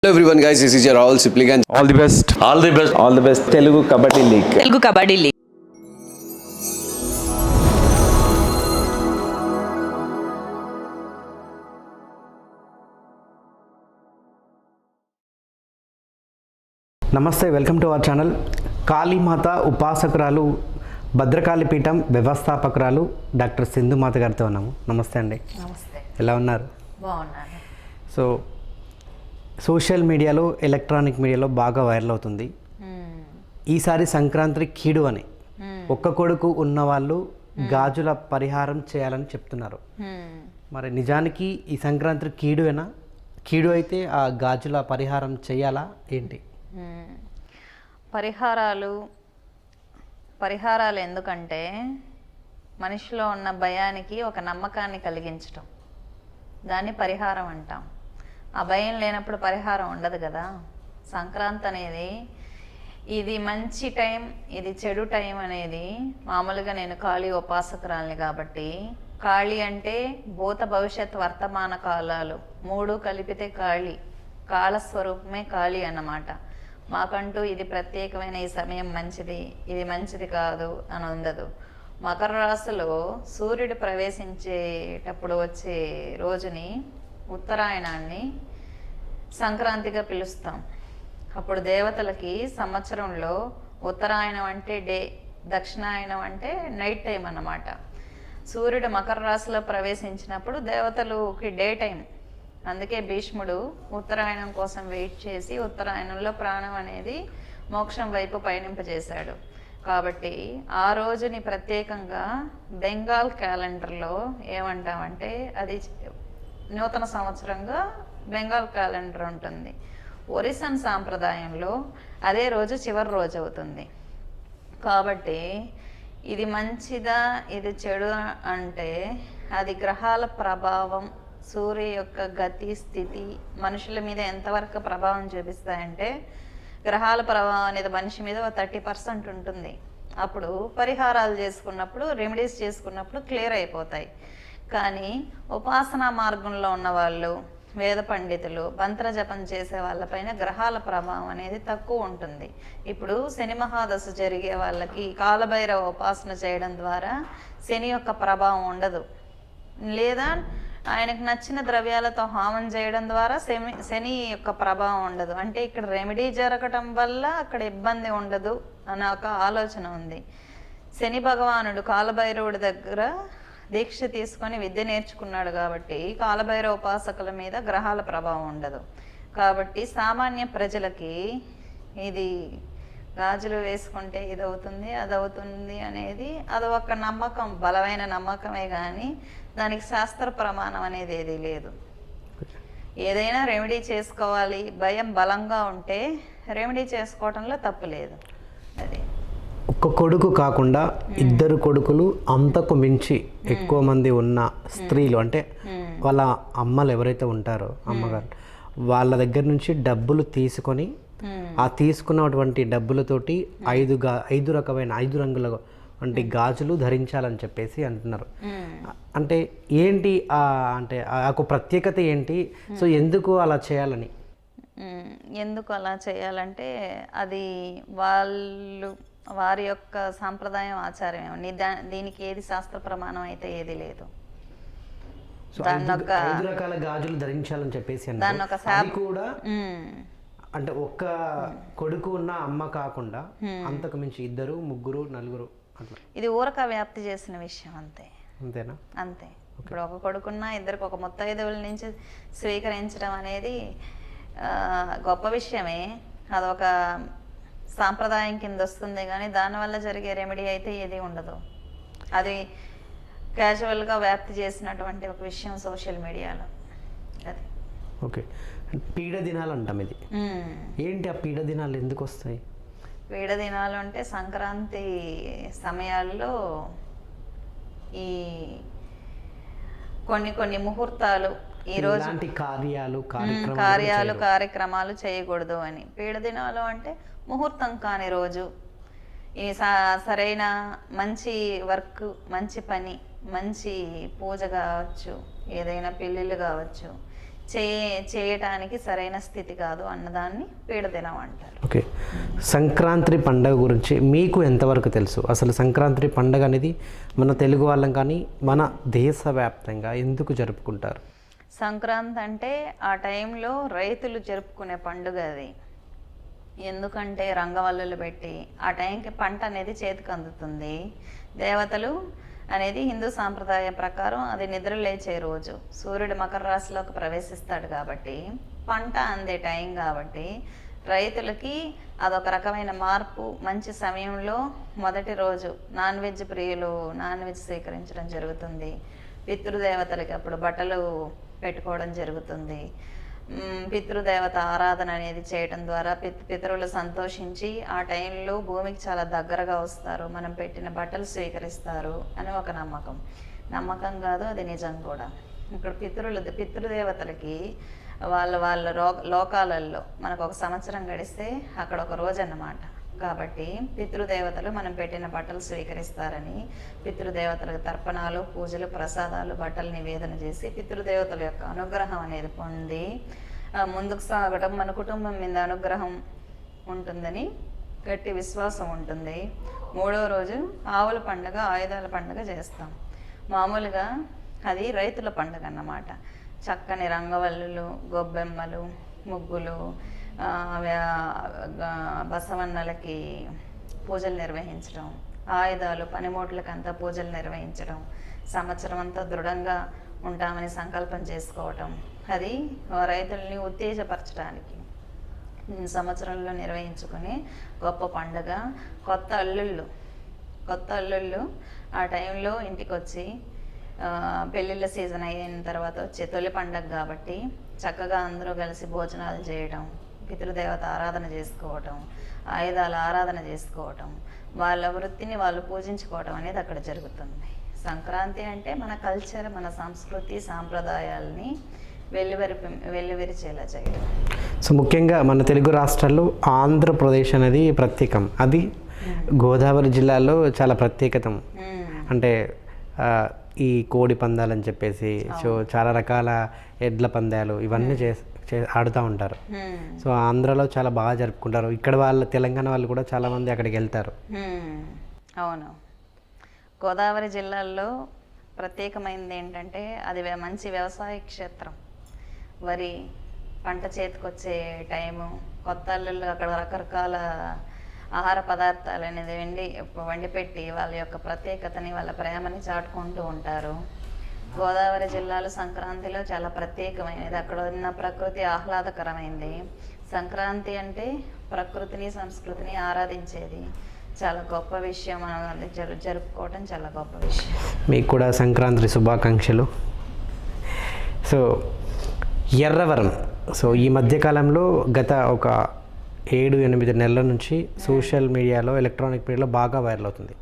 Hello everyone guys, this is your Rahul Sipligan. All the best. All the best. All the best. Telugu Kabaddi League. Telugu Kabaddi league. నమస్తే, welcome to our channel. Kalimata ఉపాసకురాలు, భద్రకాళి పీఠం వ్యవస్థాపకురాలు doctor సింధుమాత గారితో ఉన్నాము. నమస్తే అండి. నమస్తే, ఎలా ఉన్నారు? బాగున్నాను. సో సోషల్ మీడియాలో, ఎలక్ట్రానిక్ మీడియాలో బాగా వైరల్ అవుతుంది ఈసారి సంక్రాంతి కీడు అని. ఒక్క కొడుకు ఉన్నవాళ్ళు గాజుల పరిహారం చేయాలని చెప్తున్నారు. మరి నిజానికి ఈ సంక్రాంతి కీడువేనా? కీడు అయితే ఆ గాజుల పరిహారం చేయాలా ఏంటి? పరిహారాలు ఎందుకంటే మనిషిలో ఉన్న భయానికి ఒక నమ్మకాన్ని కలిగించటం, దాన్ని పరిహారం అంటాం. ఆ భయం లేనప్పుడు పరిహారం ఉండదు కదా. సంక్రాంతి అనేది ఇది మంచి టైం, ఇది చెడు టైం అనేది మామూలుగా నేను కాళీ ఉపాసకురాల్ని కాబట్టి, కాళీ అంటే భూత భవిష్యత్ వర్తమాన కాలాలు మూడు కలిపితే కాళీ, కాలస్వరూపమే కాళీ అన్నమాట. మాకంటూ ఇది ప్రత్యేకమైన ఈ సమయం మంచిది, ఇది మంచిది కాదు అని ఉండదు. మకర రాశిలో సూర్యుడు ప్రవేశించేటప్పుడు వచ్చే రోజుని ఉత్తరాయణాన్ని సంక్రాంతిగా పిలుస్తాం. అప్పుడు దేవతలకి సంవత్సరంలో ఉత్తరాయణం అంటే డే, దక్షిణాయనం అంటే నైట్ టైం అన్నమాట. సూర్యుడు మకర రాశిలో ప్రవేశించినప్పుడు దేవతలకి డే టైం. అందుకే భీష్ముడు ఉత్తరాయణం కోసం వెయిట్ చేసి ఉత్తరాయణంలో ప్రాణం అనేది మోక్షం వైపు పయనింపజేశాడు. కాబట్టి ఆ రోజుని ప్రత్యేకంగా బెంగాల్ క్యాలెండర్లో ఏమంటామంటే, అది నూతన సంవత్సరంగా బెంగాల్ క్యాలెండర్ ఉంటుంది. ఒరిస్సన్ సాంప్రదాయంలో అదే రోజు చివరి రోజు అవుతుంది. కాబట్టి ఇది మంచిదా, ఇది చెడు అంటే అది గ్రహాల ప్రభావం, సూర్య యొక్క గతి స్థితి మనుషుల మీద ఎంతవరకు ప్రభావం చూపిస్తాయంటే, గ్రహాల ప్రభావం అనేది మనిషి మీద 30% ఉంటుంది. అప్పుడు పరిహారాలు చేసుకున్నప్పుడు, రెమెడీస్ చేసుకున్నప్పుడు క్లియర్ అయిపోతాయి. కానీ ఉపాసనా మార్గంలో ఉన్న వాళ్ళు, వేద పండితులు, మంత్ర జపం చేసే వాళ్ళపైన గ్రహాల ప్రభావం అనేది తక్కువ ఉంటుంది. ఇప్పుడు శని మహాదశ జరిగే వాళ్ళకి కాలభైరవ ఉపాసన చేయడం ద్వారా శని యొక్క ప్రభావం ఉండదు, లేదా ఆయనకు నచ్చిన ద్రవ్యాలతో హోమం చేయడం ద్వారా శని యొక్క ప్రభావం ఉండదు. అంటే ఇక్కడ రెమెడీ జరగటం వల్ల అక్కడ ఇబ్బంది ఉండదు అనే ఒక ఆలోచన ఉంది. శని భగవానుడు కాలభైరవుడి దగ్గర దీక్ష తీసుకొని విద్య నేర్చుకున్నాడు కాబట్టి కాలభైరవ ఉపాసకుల మీద గ్రహాల ప్రభావం ఉండదు. కాబట్టి సామాన్య ప్రజలకి ఇది గాజులు వేసుకుంటే ఇది అవుతుంది, అది అవుతుంది అనేది అది ఒక నమ్మకం, బలమైన నమ్మకమే. కానీ దానికి శాస్త్ర ప్రమాణం అనేది ఏది లేదు. ఏదైనా రెమెడీ చేసుకోవాలి, భయం బలంగా ఉంటే రెమెడీ చేసుకోవటంలో తప్పు లేదు. అది ఒక్క కొడుకు కాకుండా ఇద్దరు కొడుకులు, అంతకు మించి ఎక్కువ మంది ఉన్న స్త్రీలు, అంటే వాళ్ళ అమ్మలు ఎవరైతే ఉంటారో, అమ్మగారు, వాళ్ళ దగ్గర నుంచి డబ్బులు తీసుకొని ఆ తీసుకున్నటువంటి డబ్బులతోటి ఐదు రంగుల వంటి గాజులు ధరించాలని చెప్పేసి అంటున్నారు. అంటే ఏంటి అంటే ఆ ప్రత్యేకత ఏంటి? సో ఎందుకు అలా చేయాలని? ఎందుకు అలా చేయాలంటే అది వారి యొక్క సాంప్రదాయం, ఆచారం. దీనికి ఏది శాస్త్ర ప్రమాణం అయితే ఏది లేదు. ఐదు రకాల గాజులు ధరించాలని చెప్పేసి దాన్ని ఒక కూడా అంటే ఒక్క కొడుకు ఉన్న అమ్మ కాకుండా అంతకు మించి ఇద్దరు, ముగ్గురు, నలుగురు అట్లా. ఇది ఊరక వ్యాప్తి చేసిన విషయం, అంతే. అంతేనా? అంతే. ఇప్పుడు ఒక కొడుకున్న ఇద్దరికి ఒక ముత్తైదువుల నుంచి స్వీకరించడం అనేది గొప్ప విషయమే. అదొక సాంప్రదాయం కింద వస్తుంది. కానీ దానివల్ల జరిగే రెమెడీ అయితే ఏది ఉండదు. అది క్యాజువల్గా వ్యాప్తి చేసినటువంటి ఒక విషయం సోషల్ మీడియాలో. అది ఓకే. పీడ దినాలు అంటాం. ఇది ఏంటి? ఆ పీడ దినాలు ఎందుకు వస్తాయి? పీడ దినాలు అంటే సంక్రాంతి సమయాల్లో ఈ కొన్ని ముహూర్తాలు, ఈరోజు కార్యక్రమాలు చేయకూడదు అని. పీడ దినాలు అంటే ముహూర్తం కాని రోజు, ఈ సరైన మంచి వర్క్, మంచి పని, మంచి పూజ కావచ్చు, ఏదైనా పెళ్ళిళ్ళు కావచ్చు, చేయటానికి సరైన స్థితి కాదు అన్నదాన్ని పీడదినం అంటారు. ఓకే, సంక్రాంతి పండగ గురించి మీకు ఎంతవరకు తెలుసు? అసలు సంక్రాంతి పండగ అనేది మన తెలుగు వాళ్ళం కానీ మన దేశవ్యాప్తంగా ఎందుకు జరుపుకుంటారు? సంక్రాంతి అంటే ఆ టైంలో రైతులు జరుపుకునే పండుగ అది. ఎందుకంటే రంగవల్లులు పెట్టి ఆ టైంకి పంట అనేది చేతికి అందుతుంది. దేవతలు అనేది హిందూ సాంప్రదాయం ప్రకారం అది నిద్ర లేచే రోజు, సూర్యుడు మకర రాశిలోకి ప్రవేశిస్తాడు కాబట్టి పంట అందే టైం కాబట్టి రైతులకి అదొక రకమైన మార్పు. మంచి సమయంలో మొదటి రోజు నాన్ వెజ్ ప్రియులు నాన్ వెజ్ స్వీకరించడం జరుగుతుంది. పితృదేవతలకి అప్పుడు బట్టలు పెట్టుకోవడం జరుగుతుంది. పితృదేవత ఆరాధన అనేది చేయడం ద్వారా పితరులు సంతోషించి ఆ టైంలో భూమికి చాలా దగ్గరగా వస్తారు, మనం పెట్టిన బట్టలు స్వీకరిస్తారు అని ఒక నమ్మకం. నమ్మకం కాదు, అది నిజం కూడా. ఇక్కడ పితృదేవతలకి వాళ్ళ లోకాలలో మనకు ఒక సంవత్సరం గడిస్తే అక్కడ ఒక రోజు అన్నమాట. కాబట్టి పితృదేవతలు మనం పెట్టిన బట్టలు స్వీకరిస్తారని పితృదేవతలకు తర్పణాలు, పూజలు, ప్రసాదాలు, బట్టలు నివేదన చేసి పితృదేవతల యొక్క అనుగ్రహం అనేది పొంది ముందుకు సాగడం, మన కుటుంబం మీద అనుగ్రహం ఉంటుందని గట్టి విశ్వాసం ఉంటుంది. మూడో రోజు ఆవుల పండుగ, ఆయుధాల పండుగ చేస్తాం. మామూలుగా అది రైతుల పండుగ అన్నమాట. చక్కని రంగవల్లులు, గొబ్బెమ్మలు, ముగ్గులు, బసవన్నలకి పూజలు నిర్వహించడం, ఆయుధాలు, పనిముట్లకి అంతా పూజలు నిర్వహించడం, సంవత్సరం అంతా దృఢంగా ఉంటామని సంకల్పం చేసుకోవటం, అది రైతుల్ని ఉత్తేజపరచడానికి సంవత్సరంలో నిర్వహించుకుని గొప్ప పండుగ. కొత్త అల్లుళ్ళు ఆ టైంలో ఇంటికి వచ్చి పెళ్ళిళ్ళ సీజన్ అయిన తర్వాత వచ్చే తొలి పండగ కాబట్టి చక్కగా అందరూ కలిసి భోజనాలు చేయడం, పితృదేవత ఆరాధన చేసుకోవటం, ఆయుధాల ఆరాధన చేసుకోవటం, వాళ్ళ వృత్తిని వాళ్ళు పూజించుకోవటం అనేది అక్కడ జరుగుతుంది. సంక్రాంతి అంటే మన కల్చర్, మన సంస్కృతి, సాంప్రదాయాల్ని వెల్లివిరిచేలా చేయడం. సో ముఖ్యంగా మన తెలుగు రాష్ట్రాల్లో ఆంధ్రప్రదేశ్ అనేది ప్రత్యేకం. అది గోదావరి జిల్లాలో చాలా ప్రత్యేకతం. అంటే ఈ కోడి పందాలు అని చెప్పేసి, సో చాలా రకాల ఎడ్ల పందాలు ఇవన్నీ ఆడుతూ ఉంటారు. సో ఆంధ్రాలో చాలా బాగా జరుపుకుంటారు. ఇక్కడ వాళ్ళ తెలంగాణ వాళ్ళు కూడా చాలామంది అక్కడికి వెళ్తారు. అవును, గోదావరి జిల్లాల్లో ప్రత్యేకమైనది ఏంటంటే అది మంచి వ్యవసాయ క్షేత్రం. వరి పంట చేతికొచ్చే టైము, కొత్త అల్లుళ్ళు అక్కడ రకరకాల ఆహార పదార్థాలు అనేది వండి పెట్టి వాళ్ళ యొక్క ప్రత్యేకతని, వాళ్ళ ప్రేమని చాటుకుంటూ ఉంటారు. గోదావరి జిల్లాలో సంక్రాంతిలో చాలా ప్రత్యేకమైనది. అక్కడ ఉన్న ప్రకృతి ఆహ్లాదకరమైంది. సంక్రాంతి అంటే ప్రకృతిని, సంస్కృతిని ఆరాధించేది. చాలా గొప్ప విషయం. మనం జరుపుకోవడం చాలా గొప్ప విషయం. మీకు కూడా సంక్రాంతి శుభాకాంక్షలు. సో ఎర్రవరం, సో ఈ మధ్యకాలంలో గత ఒక 7-8 నెలల నుంచి సోషల్ మీడియాలో, ఎలక్ట్రానిక్ మీడియాలో బాగా వైరల్ అవుతుంది.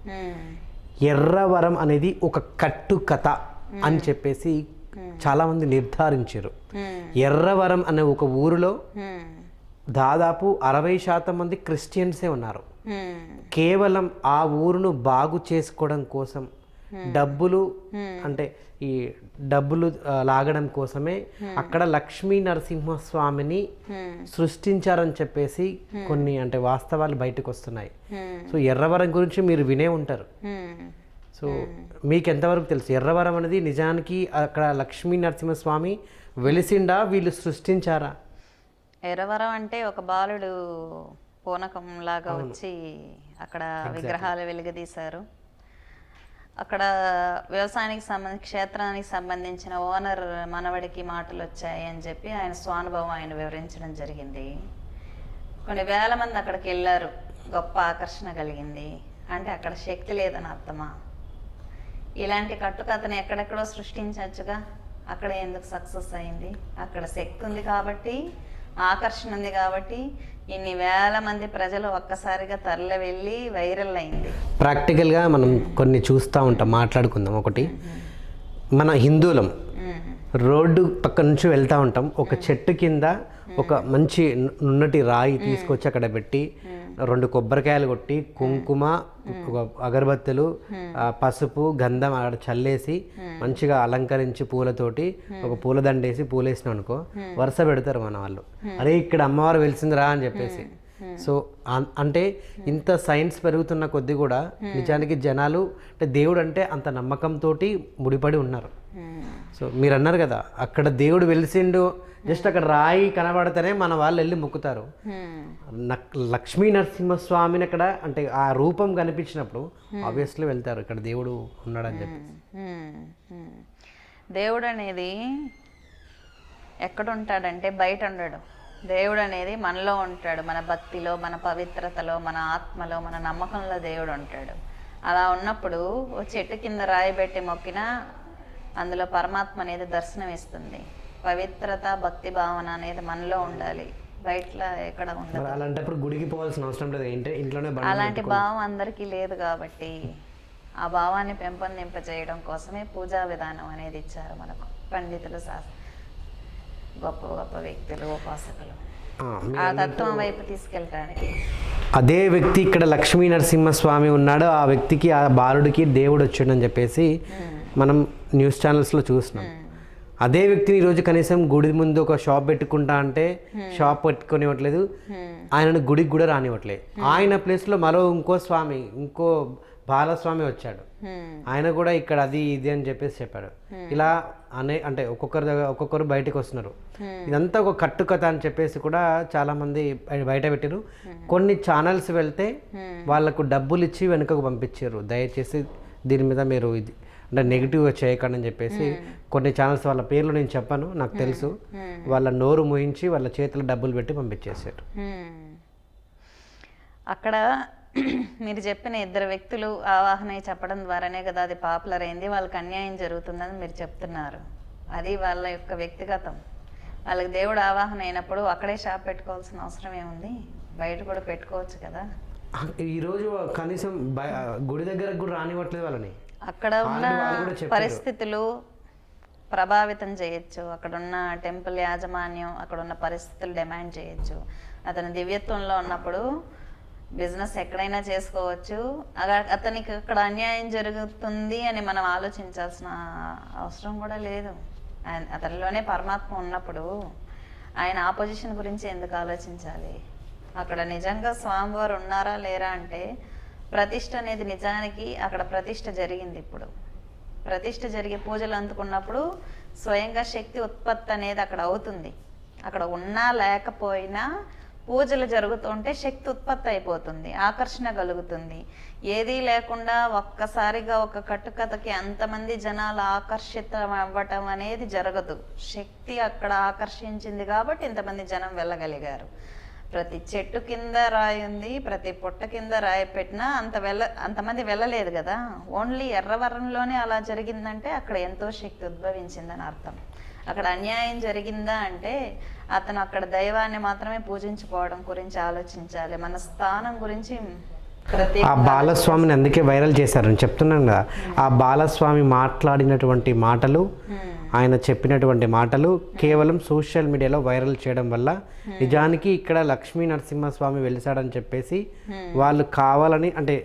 ఎర్రవరం అనేది ఒక కట్టు కథ అని చెప్పేసి చాలామంది నిర్ధారించారు. ఎర్రవరం అనే ఒక ఊరిలో దాదాపు 60% మంది క్రిస్టియన్సే ఉన్నారు. కేవలం ఆ ఊరును బాగు చేసుకోవడం కోసం డబ్బులు, అంటే ఈ డబ్బులు లాగడం కోసమే అక్కడ లక్ష్మీ నరసింహస్వామిని సృష్టించారని చెప్పేసి కొన్ని అంటే వాస్తవాలు బయటకు వస్తున్నాయి. సో ఎర్రవరం గురించి మీరు వినే ఉంటారు. సో మీకు ఎంతవరకు తెలుసు? ఎర్రవరం అనేది నిజానికి అక్కడ లక్ష్మీ నరసింహస్వామి వెలిసిండా, వీళ్ళు సృష్టించారా? ఎర్రవరం అంటే ఒక బాలుడు పూనకం లాగా వచ్చి అక్కడ విగ్రహాలు వెలుగదీశారు. అక్కడ వ్యవసాయానికి క్షేత్రానికి సంబంధించిన ఓనర్ మనవడికి మాటలు వచ్చాయి అని చెప్పి ఆయన స్వానుభవం ఆయన వివరించడం జరిగింది. కొన్ని వేల మంది అక్కడికి వెళ్ళారు. గొప్ప ఆకర్షణ కలిగింది. అంటే అక్కడ శక్తి లేదని అర్థమా? ఇలాంటి కట్టుకథను ఎక్కడెక్కడో సృష్టించవచ్చుగా, అక్కడ ఎందుకు సక్సెస్ అయింది? అక్కడ శక్తి ఉంది కాబట్టి, ఆకర్షణ ఉంది కాబట్టి ఇన్ని వేల మంది ప్రజలు ఒక్కసారిగా తరలి వెళ్ళి వైరల్ అయింది. ప్రాక్టికల్గా మనం కొన్ని చూస్తూ ఉంటాం, మాట్లాడుకుందాం. ఒకటి, మన హిందువులం రోడ్డు పక్క నుంచి వెళ్తూ ఉంటాం. ఒక చెట్టు కింద ఒక మంచి నున్నటి రాయి తీసుకొచ్చి అక్కడ పెట్టి 2 కొబ్బరికాయలు కొట్టి కుంకుమ, ఒక అగరబత్తులు, పసుపు, గంధం అక్కడ చల్లేసి మంచిగా అలంకరించి పూలతోటి ఒక పూలదండేసి పూలేసినాం అనుకో వరుస పెడతారు మన వాళ్ళు. అరే ఇక్కడ అమ్మవారు వెలిసిందిరా అని చెప్పేసి. సో అంటే ఇంత సైన్స్ పెరుగుతున్న కొద్దీ కూడా నిజానికి జనాలు అంటే దేవుడు అంటే అంత నమ్మకంతో ముడిపడి ఉన్నారు. సో మీరు అన్నారు కదా అక్కడ దేవుడు వెలిసిండు, జస్ట్ అక్కడ రాయి కనబడితేనే మన వాళ్ళు వెళ్ళి మొక్కుతారు. లక్ష్మీ నరసింహస్వామిని అక్కడ అంటే ఆ రూపం కనిపించినప్పుడు ఆబ్వియస్లీ వెళ్తారు ఇక్కడ దేవుడు ఉన్నాడని చెప్పి. దేవుడు అనేది ఎక్కడ ఉంటాడంటే బయట ఉండడు. దేవుడు అనేది మనలో ఉంటాడు, మన భక్తిలో, మన పవిత్రతలో, మన ఆత్మలో, మన నమ్మకంలో దేవుడు ఉంటాడు. అలా ఉన్నప్పుడు ఓ చెట్టు కింద రాయి పెట్టి మొక్కినా అందులో పరమాత్మ అనేది దర్శనం ఇస్తుంది. పవిత్రత, భక్తి భావన అనేది మనలో ఉండాలి, బయట ఎక్కడ ఉండదు. అలాంటప్పుడు గుడికి పోవాల్సిన అవసరం లేదు, ఇంట్లోనే. అలాంటి భావం అందరికీ లేదు కాబట్టి ఆ భావాన్ని పెంపొందింపజేయడం కోసమే పూజా విధానం అనేది ఇచ్చారు మనకు పండితులు, గొప్ప గొప్ప వ్యక్తులు, ఉపాసకులు ఆ తత్వం వైపు తీసుకెళ్ళటానికి. అదే వ్యక్తి ఇక్కడ లక్ష్మీ నరసింహస్వామి ఉన్నాడు, ఆ వ్యక్తికి ఆ బాలుడికి దేవుడు వచ్చాడని చెప్పేసి మనం న్యూస్ ఛానల్స్లో చూస్తున్నాం. అదే వ్యక్తిని ఈరోజు కనీసం గుడి ముందు ఒక షాప్ పెట్టుకుంటా అంటే షాప్ పెట్టుకునివ్వట్లేదు, ఆయనను గుడికి కూడా రానివ్వట్లేదు. ఆయన ప్లేస్లో మరో ఇంకో బాలస్వామి వచ్చాడు, ఆయన కూడా ఇక్కడ అది ఇది అని చెప్పేసి చెప్పాడు. ఇలా అంటే ఒక్కొక్కరు బయటకు వస్తున్నారు. ఇదంతా ఒక కట్టుకథ అని చెప్పేసి కూడా చాలా మంది బయట పెట్టారు. కొన్ని ఛానల్స్ వెళ్తే వాళ్ళకు డబ్బులు ఇచ్చి వెనుకకు పంపించారు, దయచేసి దీని మీద మీరు ఇది అంటే నెగిటివ్గా చేయకండి అని చెప్పేసి. కొన్ని ఛానల్స్ వాళ్ళ పేర్లు నేను చెప్పాను, నాకు తెలుసు, వాళ్ళ నోరు మూయించి వాళ్ళ చేతులు డబ్బులు పెట్టి పంపించేశారు. అక్కడ మీరు చెప్పిన 2 వ్యక్తులు ఆవాహన చెప్పడం ద్వారానే కదా అది పాపులర్ అయింది, వాళ్ళకి అన్యాయం జరుగుతుందని మీరు చెప్తున్నారు. అది వాళ్ళ యొక్క వ్యక్తిగతం. వాళ్ళకి దేవుడు ఆవాహన అయినప్పుడు అక్కడే షాప్ పెట్టుకోవాల్సిన అవసరం ఏముంది, బయట కూడా పెట్టుకోవచ్చు కదా. ఈరోజు కనీసం గుడి దగ్గరకు కూడా రానివ్వట్లేదు వాళ్ళని. అక్కడ ఉన్న పరిస్థితులు ప్రభావితం చేయొచ్చు, అక్కడున్న టెంపుల్ యాజమాన్యం అక్కడున్న పరిస్థితులు డిమాండ్ చేయొచ్చు. అతను దివ్యత్వంలో ఉన్నప్పుడు బిజినెస్ ఎక్కడైనా చేసుకోవచ్చు, అతనికి అక్కడ అన్యాయం జరుగుతుంది అని మనం ఆలోచించాల్సిన అవసరం కూడా లేదు. అతనిలోనే పరమాత్మ ఉన్నప్పుడు ఆయన ఆపోజిషన్ గురించి ఎందుకు ఆలోచించాలి? అక్కడ నిజంగా స్వామివారు ఉన్నారా లేరా అంటే ప్రతిష్ఠ అనేది నిజానికి అక్కడ ప్రతిష్ఠ జరిగింది. ఇప్పుడు ప్రతిష్ఠ జరిగే పూజలు అందుకున్నప్పుడు స్వయంగా శక్తి ఉత్పత్తి అనేది అక్కడ అవుతుంది. అక్కడ ఉన్నా లేకపోయినా పూజలు జరుగుతుంటే శక్తి ఉత్పత్తి అయిపోతుంది, ఆకర్షణ కలుగుతుంది. ఏదీ లేకుండా ఒక్కసారిగా ఒక కట్టుకథకి అంతమంది జనాలు ఆకర్షితం అవ్వటం అనేది జరగదు. శక్తి అక్కడ ఆకర్షించింది కాబట్టి ఇంతమంది జనం వెళ్ళగలిగారు. ప్రతి చెట్టు కింద రాయి ఉంది, ప్రతి పుట్ట కింద రాయి పెట్టినా అంతమంది వెళ్ళలేదు కదా. ఓన్లీ ఎర్రవరంలోనే అలా జరిగిందంటే అక్కడ ఎంతో శక్తి ఉద్భవించిందని అర్థం. అక్కడ అన్యాయం జరిగిందా అంటే అతను అక్కడ దైవాన్ని మాత్రమే పూజించుకోవడం గురించి ఆలోచించాలి, మన స్థానం గురించి. ఆ బాలస్వామిని అందుకే వైరల్ చేశారని చెప్తున్నాను కదా. ఆ బాలస్వామి మాట్లాడినటువంటి మాటలు, ఆయన చెప్పినటువంటి మాటలు కేవలం సోషల్ మీడియాలో వైరల్ చేయడం వల్ల నిజానికి ఇక్కడ లక్ష్మీ నరసింహస్వామి వెలిసాడని చెప్పేసి వాళ్ళు కావాలని అంటే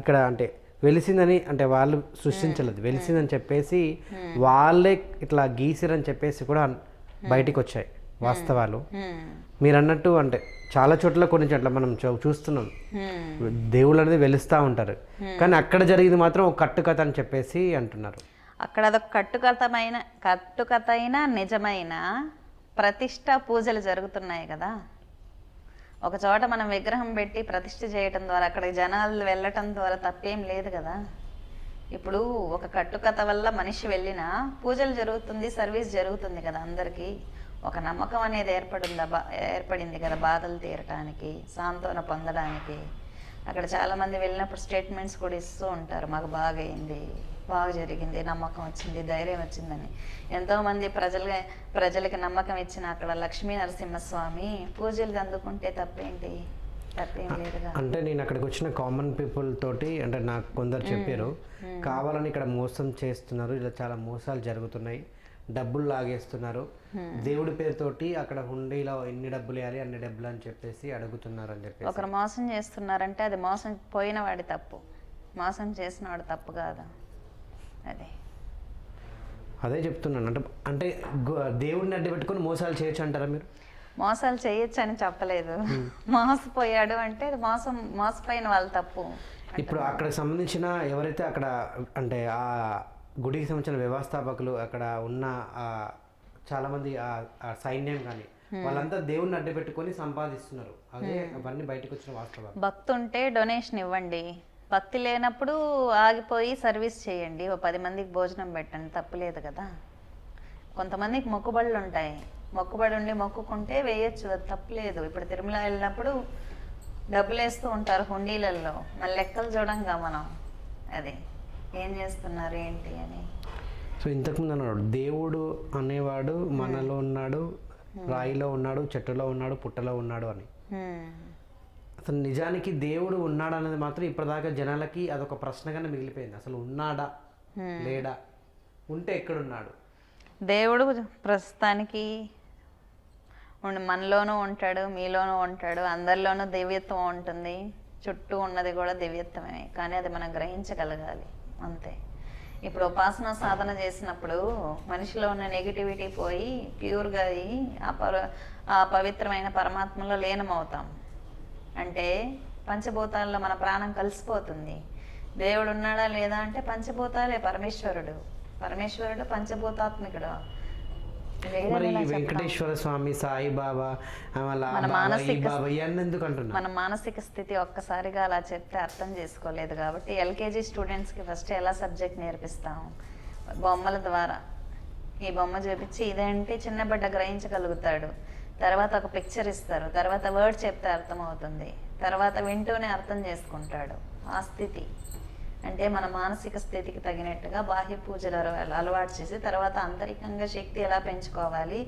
ఇక్కడ అంటే వెలిసిందని అంటే వాళ్ళు సృష్టించలేదు, వెలిసిందని చెప్పేసి వాళ్ళే ఇట్లా గీసిరని చెప్పేసి కూడా బయటికి వచ్చాయి వాస్తవాలు. మీరు అన్నట్టు అంటే చాలా చోట్ల కొన్ని చోట్ల మనం చూస్తున్నాం దేవుళ్ళు అనేది వెలుస్తూ ఉంటారు, కానీ అక్కడ జరిగింది మాత్రం ఒక కట్టుకథ అని చెప్పేసి అంటున్నారు. అక్కడ అదొక కట్టుకథ అయినా నిజమైన ప్రతిష్ట పూజలు జరుగుతున్నాయి కదా. ఒక చోట మనం విగ్రహం పెట్టి ప్రతిష్ఠ చేయటం ద్వారా అక్కడికి జనాలు వెళ్ళటం ద్వారా తప్పేం లేదు కదా. ఇప్పుడు ఒక కట్టుకథ వల్ల మనిషి వెళ్ళినా పూజలు జరుగుతుంది, సర్వీస్ జరుగుతుంది కదా. అందరికీ ఒక నమ్మకం అనేది ఏర్పడింది కదా, బాధలు తీరటానికి, సాంత్వన పొందడానికి. అక్కడ చాలామంది వెళ్ళినప్పుడు స్టేట్మెంట్స్ కూడా ఇస్తూ ఉంటారు, మాకు బాగా అయింది, బాగా జరిగింది, నమ్మకం వచ్చింది, ధైర్యం వచ్చిందని. ఎంతోమంది ప్రజలకి నమ్మకం ఇచ్చిన అక్కడ లక్ష్మీ నరసింహస్వామి పూజలు అందుకుంటే తప్పేంటి? తప్పేం లేదుగా. అంటే నేను అక్కడికి వచ్చిన కామన్ పీపుల్ తోటి అంటే నాకు కొందరు చెప్పారు కావాలని ఇక్కడ మోసం చేస్తున్నారు, ఇలా చాలా మోసాలు జరుగుతున్నాయి, డబ్బులు లాగేస్తున్నారు, దేవుడి పేరుతోటి అక్కడ హుండీలో ఎన్ని డబ్బులు వేయాలి అన్ని డబ్బులు అని చెప్పేసి అడుగుతున్నారు అని చెప్పేసి. ఒకరు మోసం చేస్తున్నారంటే అది మోసం పోయిన వాడి తప్పు, మోసం చేసిన వాడు తప్పు కాదు. అదే చెప్తున్నాను. అంటే దేవుడిని అడ్డు పెట్టుకొని మోసాలు చేయొచ్చు అంటారా మీరు? మోసాలు చేయొచ్చు అని చెప్పలేదు. మోసపోయాడు అంటే అది మోసపోయిన వాళ్ళ తప్పు. ఇప్పుడు అక్కడికి సంబంధించిన ఎవరైతే అక్కడ అంటే ఆ గుడికి సంబంధించిన వ్యవస్థాపకులు అక్కడ ఉన్న చాలామంది ఆ సైన్యం కానీ వాళ్ళంతా దేవుడిని అడ్డు పెట్టుకొని సంపాదిస్తున్నారు. అదే అవన్నీ బయటకు వచ్చిన వాస్తవాలు. భక్తి ఉంటే డొనేషన్ ఇవ్వండి, భక్తి లేనప్పుడు ఆగిపోయి సర్వీస్ చేయండి, 10 మందికి భోజనం పెట్టండి, తప్పులేదు కదా. కొంతమందికి మొక్కుబడులు ఉంటాయి, మొక్కుబడి ఉండి మొక్కుకుంటే వేయచ్చు, అది తప్పులేదు. ఇప్పుడు తిరుమల వెళ్ళినప్పుడు డబ్బులు వేస్తూ ఉంటారు హుండీలలో, మళ్ళీ లెక్కలు చూడంగా మనం అది ఏం చేస్తున్నారు ఏంటి అని. సో ఇంతకుముందు అన్నాడు దేవుడు అనేవాడు మనలో ఉన్నాడు, రాయిలో ఉన్నాడు, చెట్టులో ఉన్నాడు, పుట్టలో ఉన్నాడు అని. అసలు నిజానికి దేవుడు ఉన్నాడు అనేది మాత్రం ఇప్పటిదాకా జనాలకి అదొక ప్రశ్నగానే మిగిలిపోయింది. అసలు ఉన్నాడా లేడా, ఉంటే ఎక్కడున్నాడు? దేవుడు ప్రస్తుతానికి మనలోనూ ఉంటాడు, మీలోనూ ఉంటాడు, అందరిలోనూ దివ్యత్వం ఉంటుంది, చుట్టూ ఉన్నది కూడా దివ్యత్వమే, కానీ అది మనం గ్రహించగలగాలి అంతే. ఇప్పుడు ఉపాసన సాధన చేసినప్పుడు మనిషిలో ఉన్న నెగిటివిటీ పోయి ప్యూర్గా అయ్యి ఆ పవిత్రమైన పరమాత్మలో లీనమవుతాం. అంటే పంచభూతాల్లో మన ప్రాణం కలిసిపోతుంది. దేవుడు ఉన్నాడా లేదా అంటే పంచభూతాలే, పరమేశ్వరుడు పంచభూతాత్మికుడు. మరి వెంకటేశ్వర స్వామి, సాయిబాబా, మన మానసిక స్థితి ఒక్కసారిగా అలా చెప్తే అర్థం చేసుకోలేదు కాబట్టి ఎల్కేజీ స్టూడెంట్స్కి ఫస్ట్ ఎలా సబ్జెక్ట్ నేర్పిస్తాం? బొమ్మల ద్వారా. ఈ బొమ్మ చూపించి ఇదేంటి చిన్న బిడ్డ గ్రహించగలుగుతాడు, తర్వాత ఒక పిక్చర్ ఇస్తారు, తర్వాత వర్డ్ చెప్తే అర్థమవుతుంది, తర్వాత వింటూనే అర్థం చేసుకుంటాడు. ఆ స్థితి అంటే మన మానసిక స్థితికి తగినట్టుగా బాహ్య పూజలు అలవాటు చేసి తర్వాత ఆంతరికంగా శక్తి ఎలా పెంచుకోవాలి,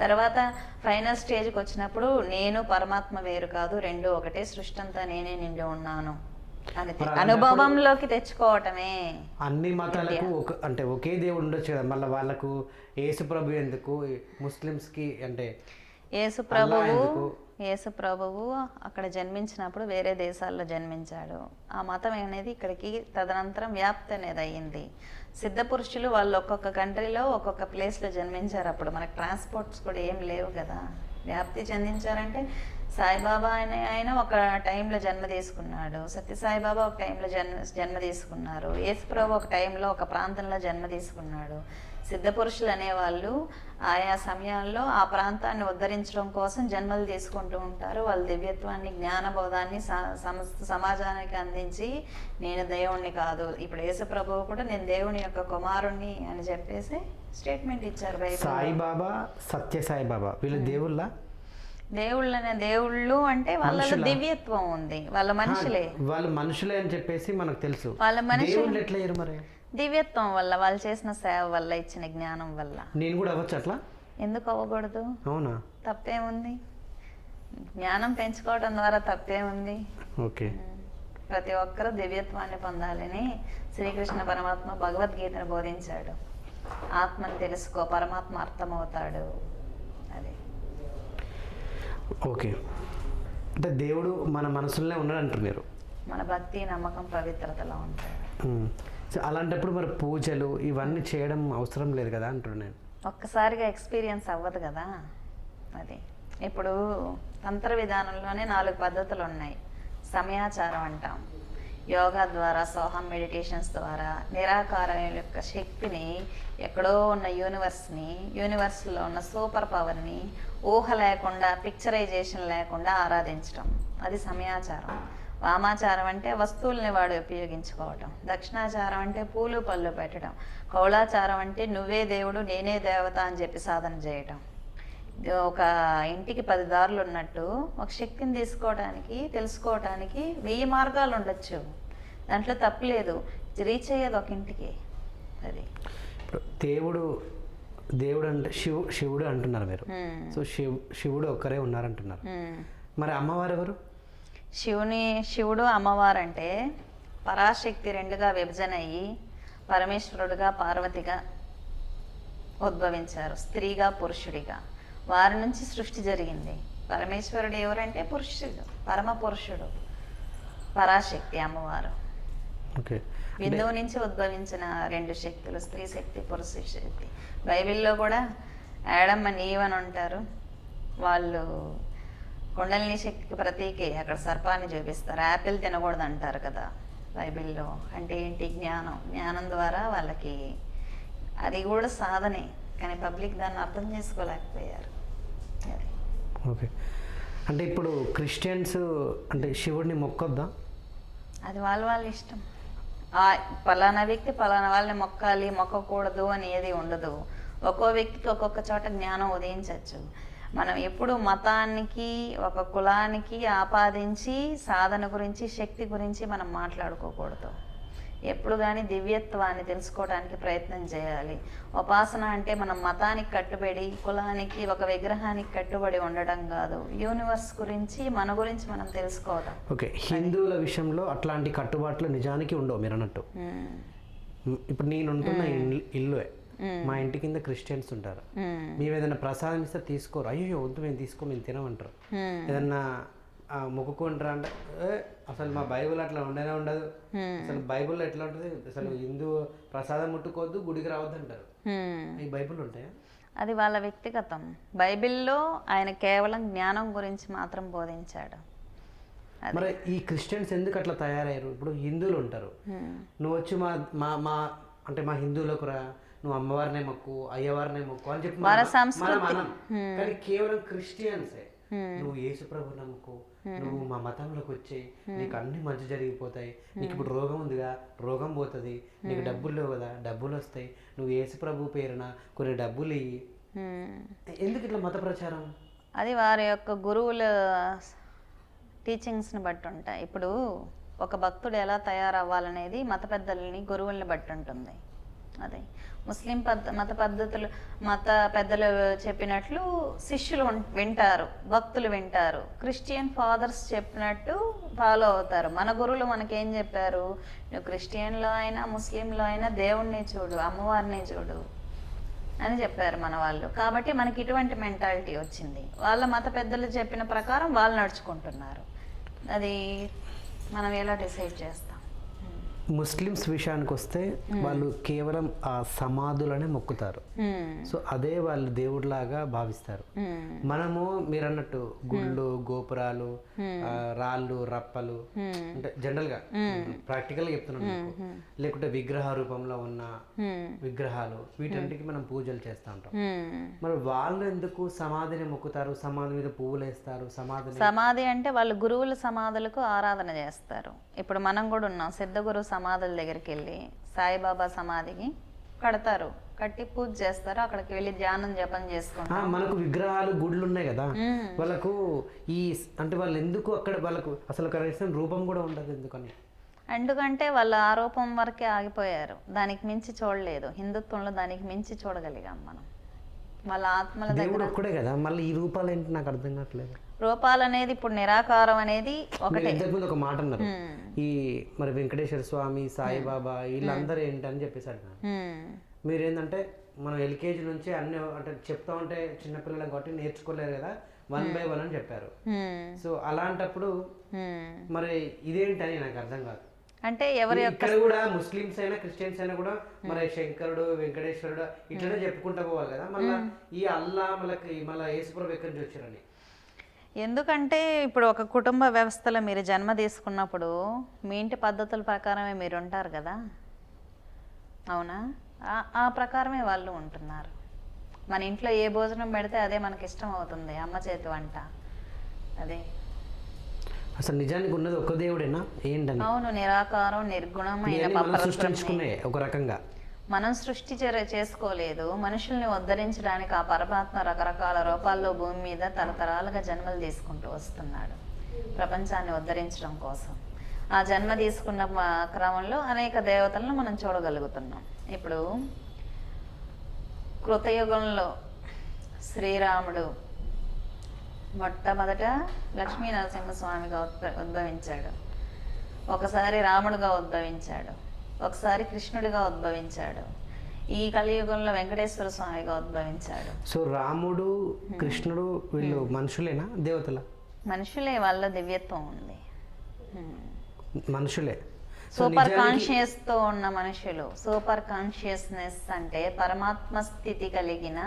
తర్వాత ఫైనల్ స్టేజ్కి వచ్చినప్పుడు నేను పరమాత్మ వేరు కాదు, రెండు ఒకటే, సృష్టి అంతా నేనే నిండి ఉన్నాను అని అనుభవంలోకి తెచ్చుకోవటమే. అన్ని మతాలకు అంటే ఒకే దేవుడు ఉండొచ్చు కదా, మళ్ళీ వాళ్ళకు యేసు ప్రభు ఎందుకు, ముస్లిమ్స్కి అంటే యేసు ప్రభువు అక్కడ జన్మించినప్పుడు వేరే దేశాల్లో జన్మించాడు. ఆ మతం అనేది ఇక్కడికి తదనంతరం వ్యాప్తి అనేది అయ్యింది. సిద్ధ పురుషులు వాళ్ళు ఒక్కొక్క కంట్రీలో ఒక్కొక్క ప్లేస్లో జన్మించారు. అప్పుడు మనకు ట్రాన్స్పోర్ట్స్ కూడా ఏం లేవు కదా, వ్యాప్తి చెందించారంటే సాయిబాబా ఆయన ఒక టైంలో జన్మ తీసుకున్నాడు, సత్యసాయిబాబా ఒక టైంలో జన్మ తీసుకున్నారు, యేసు ప్రభు ఒక టైంలో ఒక ప్రాంతంలో జన్మ తీసుకున్నాడు. సిద్ధపురుషులు అనేవాళ్ళు ఆయా సమయాల్లో ఆ ప్రాంతాన్ని ఉద్ధరించడం కోసం జన్మలు తీసుకుంటూ ఉంటారు. వాళ్ళ దివ్యత్వాన్ని, జ్ఞానబోధాన్ని సమాజానికి అందించి నేను దేవుణ్ణి కాదు, ఇప్పుడు యేసు ప్రభువు కూడా నేను దేవుని యొక్క కుమారుణ్ణి అని చెప్పేసి స్టేట్మెంట్ ఇచ్చారు బైబిల్. సాయిబాబా, సత్యసాయిబాబా వీళ్ళు దేవుళ్ళు అంటే వాళ్ళ దివ్యత్వం ఉంది, వాళ్ళ మనుషులే అని చెప్పేసి మనకు తెలుసు. వాళ్ళ మనుషులు ఎట్లా మరి దివ్యత్వం వల్ల, వాళ్ళు చేసిన సేవ వల్ల, ఇచ్చిన జ్ఞానం వల్ల. నేను కూడా అవ్వచ్చు అట్లా? ఎందుకు అవ్వకూడదు? అవునా? తప్పేముంది? జ్ఞానం పెంచుకోవడం ద్వారా తప్పేముంది? ఓకే. ప్రతి ఒక్కరూ దివ్యత్వాన్ని పొందాలని శ్రీకృష్ణ పరమాత్మ భగవద్గీతను బోధించాడు. ఆత్మని తెలుసుకో, పరమాత్మ అర్థమవుతాడు. అది ఓకే. అంటే దేవుడు మన మనసులోనే ఉన్నాడు అంటున్నారు. మన భక్తి, నమ్మకం, పవిత్రతలో ఉంటాడు. అలాంటప్పుడు మరి పూజలు ఇవన్నీ చేయడం అవసరం లేదు కదా అంటున్నాను. ఒక్కసారిగా ఎక్స్పీరియన్స్ అవ్వదు కదా అది. ఇప్పుడు తంత్ర విధానంలోనే 4 పద్ధతులు ఉన్నాయి. సమయాచారం అంటాం, యోగా ద్వారా, సోహం మెడిటేషన్స్ ద్వారా నిరాకారం యొక్క శక్తిని, ఎక్కడో ఉన్న యూనివర్స్లో ఉన్న సూపర్ పవర్ని ఊహ లేకుండా, పిక్చరైజేషన్ లేకుండా ఆరాధించడం, అది సమయాచారం. వామాచారం అంటే వస్తువుల్ని వాడు ఉపయోగించుకోవటం, దక్షిణాచారం అంటే పూలు పళ్ళు పెట్టడం, కౌళాచారం అంటే నువ్వే దేవుడు నేనే దేవత అని చెప్పి సాధన చేయటం. ఒక ఇంటికి 10 దారులు ఉన్నట్టు ఒక శక్తిని తెలుసుకోవటానికి 1000 మార్గాలు ఉండొచ్చు, దాంట్లో తప్పులేదు. రీచ్ అయ్యేది ఒక ఇంటికి. అది దేవుడు అంటే శివుడు అంటున్నారు మీరు. సో శివుడు ఒక్కరే ఉన్నారంటున్నారు. మరి అమ్మవారు ఎవరు? శివుడు అమ్మవారు అంటే పరాశక్తి 2గా విభజన అయ్యి పరమేశ్వరుడుగా, పార్వతిగా ఉద్భవించారు, స్త్రీగా పురుషుడిగా. వారి నుంచి సృష్టి జరిగింది. పరమేశ్వరుడు ఎవరంటే పురుషుడు, పరమ పురుషుడు, పరాశక్తి అమ్మవారు. ఓకే. బిందువు నుంచి ఉద్భవించిన రెండు శక్తులు, స్త్రీ శక్తి, పురుష శక్తి. బైబిల్లో కూడా యాడమ్ అని ఈవ్ అని ఉంటారు. వాళ్ళు కుండలిని శక్తికి ప్రతీకే. అక్కడ సర్పాన్ని చూపిస్తారు. యాపిల్ తినకూడదు అంటారు కదా బైబిల్లో. అంటే ఏంటి? జ్ఞానం. జ్ఞానం ద్వారా వాళ్ళకి అది కూడా సాధనే, కానీ పబ్లిక్ దాన్ని అర్థం చేసుకోలేకపోయారు. అది ఓకే. అంటే ఇప్పుడు క్రిస్టియన్స్ అంటే శివుడిని మొక్కొద్దా? అది వాళ్ళ ఇష్టం. పలానా వ్యక్తి పలానా వాళ్ళని మొక్కాలి, మొక్కకూడదు అని ఏది ఉండదు. ఒక్కో వ్యక్తికి ఒక్కొక్క చోట జ్ఞానం ఉదయించవచ్చు. మనం ఎప్పుడు మతానికి, ఒక కులానికి ఆపాదించి సాధన గురించి, శక్తి గురించి మనం మాట్లాడుకోకూడదు. ఎప్పుడు కానీ దివ్యత్వాన్ని తెలుసుకోవడానికి ప్రయత్నం చేయాలి. ఉపాసన అంటే మనం మతానికి కట్టుబడి, కులానికి, ఒక విగ్రహానికి కట్టుబడి ఉండడం కాదు. యూనివర్స్ గురించి, మన గురించి మనం తెలుసుకోవడం. ఓకే. హిందువుల విషయంలో అట్లాంటి కట్టుబాట్లు నిజానికి ఉండవు మీరు అన్నట్టు. ఇప్పుడు నేను ఉంటున్న ఇల్లు, మా ఇంటి కింద క్రిస్టియన్స్ ఉంటారు. మేము ఏదైనా ప్రసాదం ఇస్తే తీసుకోరు. అయ్యో వద్దు, మేము మేము తినమంటారు. ఏదన్నా మొక్కుకుంటారా అంటే అసలు మా బైబుల్ అట్లా ఉండనే ఉండదు. అసలు బైబుల్లో ఎట్లా ఉంటుంది? అసలు హిందూ ప్రసాదం ముట్టుకోవద్దు, గుడికి రావద్దు అంటారు. ఈ బైబుల్ ఉంటాయా? అది వాళ్ళ వ్యక్తిగతం. బైబిల్లో ఆయన కేవలం జ్ఞానం గురించి మాత్రం బోధించాడు. మరి ఈ క్రిస్టియన్స్ ఎందుకు అట్లా తయారయ్యారు? ఇప్పుడు హిందువులు ఉంటారు, నువ్వు వచ్చి మా అంటే మా హిందువులకు రా, నువ్వు అమ్మవారినే మొక్కు, అయ్యవారినే మొక్కు అని చెప్పి మనం. కానీ కేవలం క్రిస్టియన్సే నువ్వు యేసు ప్రభు నమ్ముకో, నువ్వు మా మతంలోకి వచ్చేయి, నీకు అన్ని మంచి జరిగిపోతాయి, నీకు ఇప్పుడు రోగం ఉందిగా రోగం పోతుంది, నీకు డబ్బులు లేవు కదా డబ్బులు వస్తాయి, నువ్వు యేసు ప్రభు పేరున కొన్ని డబ్బులు ఇయ్యి. ఎందుకు ఇట్లా మత ప్రచారం? అది వారి యొక్క గురువుల టీచింగ్స్ని బట్టి ఉంటాయి. ఇప్పుడు ఒక భక్తుడు ఎలా తయారవ్వాలనేది మత పెద్దలని, గురువుల్ని బట్టి ఉంటుంది. అదే ముస్లిం మత పద్ధతులు, మత పెద్దలు చెప్పినట్లు శిష్యులు వింటారు, భక్తులు వింటారు. క్రిస్టియన్ ఫాదర్స్ చెప్పినట్టు ఫాలో అవుతారు. మన గురువులు మనకేం చెప్పారు? నువ్వు క్రిస్టియన్లో అయినా, ముస్లింలో అయినా దేవుణ్ణి చూడు, అమ్మవారిని చూడు అని చెప్పారు మన వాళ్ళు. కాబట్టి మనకి ఇటువంటి మెంటాలిటీ వచ్చింది. వాళ్ళ మత పెద్దలు చెప్పిన ప్రకారం వాళ్ళు నడుచుకుంటున్నారు. అది మనం ఎలా డిసైడ్ చేస్తాం? ముస్లిమ్స్ విషయానికి వస్తే వాళ్ళు కేవలం ఆ సమాధులనే మొక్కుతారు. సో అదే వాళ్ళు దేవుడిలాగా భావిస్తారు. మనము మీరు అన్నట్టు గుళ్ళు, గోపురాలు, రాళ్ళు, రప్పలు, అంటే జనరల్ గా ప్రాక్టికల్ గా చెప్తున్నాను, లేకుంటే విగ్రహ రూపంలో ఉన్న విగ్రహాలు, వీటన్నిటికీ మనం పూజలు చేస్తూ ఉంటాం. మరి వాళ్ళు ఎందుకు సమాధిని మొక్కుతారు? సమాధి మీద పువ్వులు వేస్తారు. సమాధి అంటే వాళ్ళు గురువుల సమాధులకు ఆరాధన చేస్తారు. ఇప్పుడు మనం కూడా ఉన్నాం, సిద్ధగురు సమాధుల దగ్గరికి వెళ్ళి సాయిబాబా సమాధికి కడతారు, కట్టి పూజ చేస్తారు. అక్కడికి వెళ్ళి ధ్యానం జపం చేసుకుంటారు. మనకు విగ్రహాలు, గుళ్ళు ఉన్నాయి కదా, వాళ్ళకు ఈ అంటే వాళ్ళు ఎందుకు అక్కడ వాళ్ళకు అసలు కనీసం రూపం కూడా ఉండదు ఎందుకని? ఎందుకంటే వాళ్ళ ఆరోపం వరకే ఆగిపోయారు, దానికి మించి చూడలేదు. హిందుత్వంలో దానికి మించి చూడగలిగాం మనం. వాళ్ళ ఆత్మల దేవుడు ఒక్కడే కదా, మళ్ళీ ఈ రూపాలు ఏంటి నాకు అర్థం కావట్లేదు. రూపాలు అనేది ఇప్పుడు నిరాకారం అనేది ఒకటే. ఇంతకుముందు ఒక మాట అన్నారు, ఈ మరి వెంకటేశ్వర స్వామి, సాయిబాబా వీళ్ళందరూ ఏంటని చెప్పేసి అడిగినారు. మీరేంటంటే మనం ఎల్కేజీ నుంచి అన్ని అంటే చెప్తా ఉంటే చిన్నపిల్లలు కాబట్టి నేర్చుకోలేరు కదా, 1 by 1 అని చెప్పారు. సో అలాంటప్పుడు మరి ఇదేంటని నాకు అర్థం కాదు. అంటే ఎవరి ఇక్కడ కూడా ముస్లిమ్స్ అయినా క్రిస్టియన్స్ అయినా కూడా మరి శంకరుడు, వెంకటేశ్వరుడు ఇట్లనే చెప్పుకుంటా పోవాలి కదా. మళ్ళీ ఈ అల్లా మళ్ళీ యేసుప్రభు ఎక్కడి నుంచి వచ్చారని? ఎందుకంటే ఇప్పుడు ఒక కుటుంబ వ్యవస్థలో మీరు జన్మ తీసుకున్నప్పుడు మీ ఇంటి పద్ధతుల ప్రకారమే మీరు ఉంటారు కదా, అవునా? ఆ ప్రకారమే వాళ్ళు ఉంటున్నారు. మన ఇంట్లో ఏ భోజనం పెడితే అదే మనకి ఇష్టం అవుతుంది, అమ్మ చేతి వంట. అదే అసలు నిజానికి ఉన్నది ఒక దేవుడేనా ఏంటని? అవును, నిరాకారం, నిర్గుణమైన సృష్టించుకునే ఒక రకంగా మనం సృష్టి చేసుకోలేదు. మనుషుల్ని ఉద్ధరించడానికి ఆ పరమాత్మ రకరకాల రూపాల్లో భూమి మీద తరతరాలుగా జన్మలు తీసుకుంటూ వస్తున్నాడు, ప్రపంచాన్ని ఉద్ధరించడం కోసం. ఆ జన్మ తీసుకున్న క్రమంలో అనేక దేవతలను మనం చూడగలుగుతున్నాం. ఇప్పుడు కృతయుగంలో శ్రీరాముడు మొట్టమొదట లక్ష్మీ నరసింహస్వామిగా ఉద్భవించాడు, ఒకసారి రాముడుగా ఉద్భవించాడు, ఒకసారి కృష్ణుడిగా ఉద్భవించాడు. ఈ కలియుగంలో వెంకటేశ్వర స్వామిగా ఉద్భవించాడు. సో రాముడు కృష్ణుడు వీళ్ళు మనుషులేనా దేవతల? మనుషులే, వాళ్ళ దివ్యత్వం ఉంది. మనుషులే. సూపర్ కాన్షియస్ తో ఉన్న మనుషులు. సూపర్ కాన్షియస్నెస్ అంటే పరమాత్మ స్థితి కలిగిన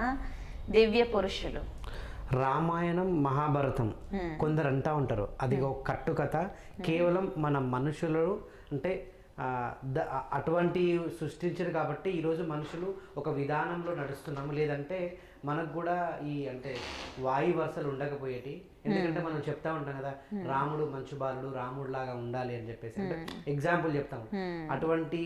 దివ్య పురుషులు. రామాయణం మహాభారతం కొందరు అంటా ఉంటారు అది ఒక కట్టుకథ, కేవలం మన మనుషులు అంటే అటువంటి సృష్టించారు కాబట్టి ఈరోజు మనుషులు ఒక విధానంలో నడుస్తున్నాము. లేదంటే మనకు కూడా ఈ అంటే వాయు వరుసలు ఉండకపోయేటి. ఎందుకంటే మనం చెప్తా ఉంటాం కదా రాముడు మంచు బాలుడు, రాముడు లాగా ఉండాలి అని చెప్పేసి. అంటే ఎగ్జాంపుల్ చెప్తాము. అటువంటి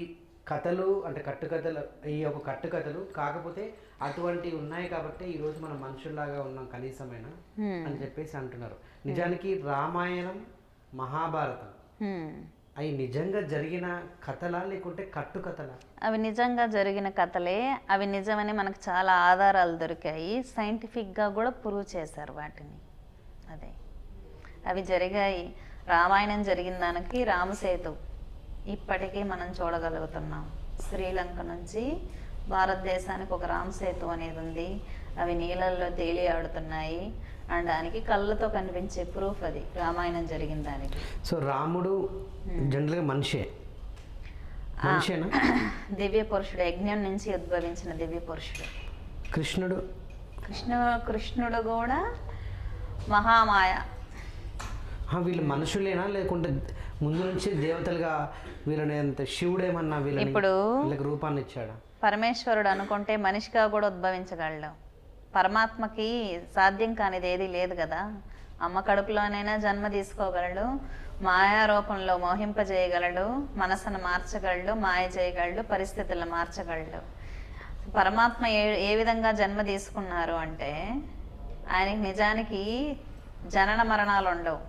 కథలు అంటే కట్టుకథలు, ఈ యొక్క కట్టుకథలు కాకపోతే అటువంటివి ఉన్నాయి కాబట్టి ఈరోజు మనం మనుషుల్లాగా ఉన్నాం కనీసమైనా అని చెప్పేసి అంటున్నారు. నిజానికి రామాయణం మహాభారతం అవి నిజంగా జరిగిన కథలా లేకుంటే కట్టుకథలా? అవి నిజంగా జరిగిన కథలే. అవి నిజమని మనకు చాలా ఆధారాలు దొరికాయి. సైంటిఫిక్గా కూడా ప్రూవ్ చేశారు వాటిని. అదే అవి జరిగాయి. రామాయణం జరిగిన దానికి రామసేతు ఇప్పటికీ మనం చూడగలుగుతున్నాం. శ్రీలంక నుంచి భారతదేశానికి ఒక రామసేతు అనేది ఉంది. అవి నీళ్ళల్లో తేలి ఆడుతున్నాయి అనడానికి కళ్ళతో కనిపించే ప్రూఫ్ అది రామాయణం జరిగిన దానికి. సో రాముడు జనరల్గా మనిషేనా? దివ్య పురుషుడు, యజ్ఞం నుంచి ఉద్భవించిన దివ్య పురుషుడు. కృష్ణుడు కూడా మహామాయ. వీళ్ళు మనుషులేనా లేకుంటే ముందు నుంచి దేవతలుగా వీళ్ళని అంత శివుడేమన్నా వీళ్ళకి రూపాన్ని ఇచ్చాడా? పరమేశ్వరుడు అనుకుంటే మనిషిగా కూడా ఉద్భవించగలడు. పరమాత్మకి సాధ్యం కానిది ఏది లేదు కదా. అమ్మ కడుపులోనైనా జన్మ తీసుకోగలడు, మాయా రూపంలో మోహింపజేయగలడు, మనసును మార్చగలడు, మాయ చేయగలడు, పరిస్థితులను మార్చగలడు. పరమాత్మ ఏ విధంగా జన్మ తీసుకున్నారు అంటే ఆయనకి నిజానికి జనన మరణాలు ఉండవు.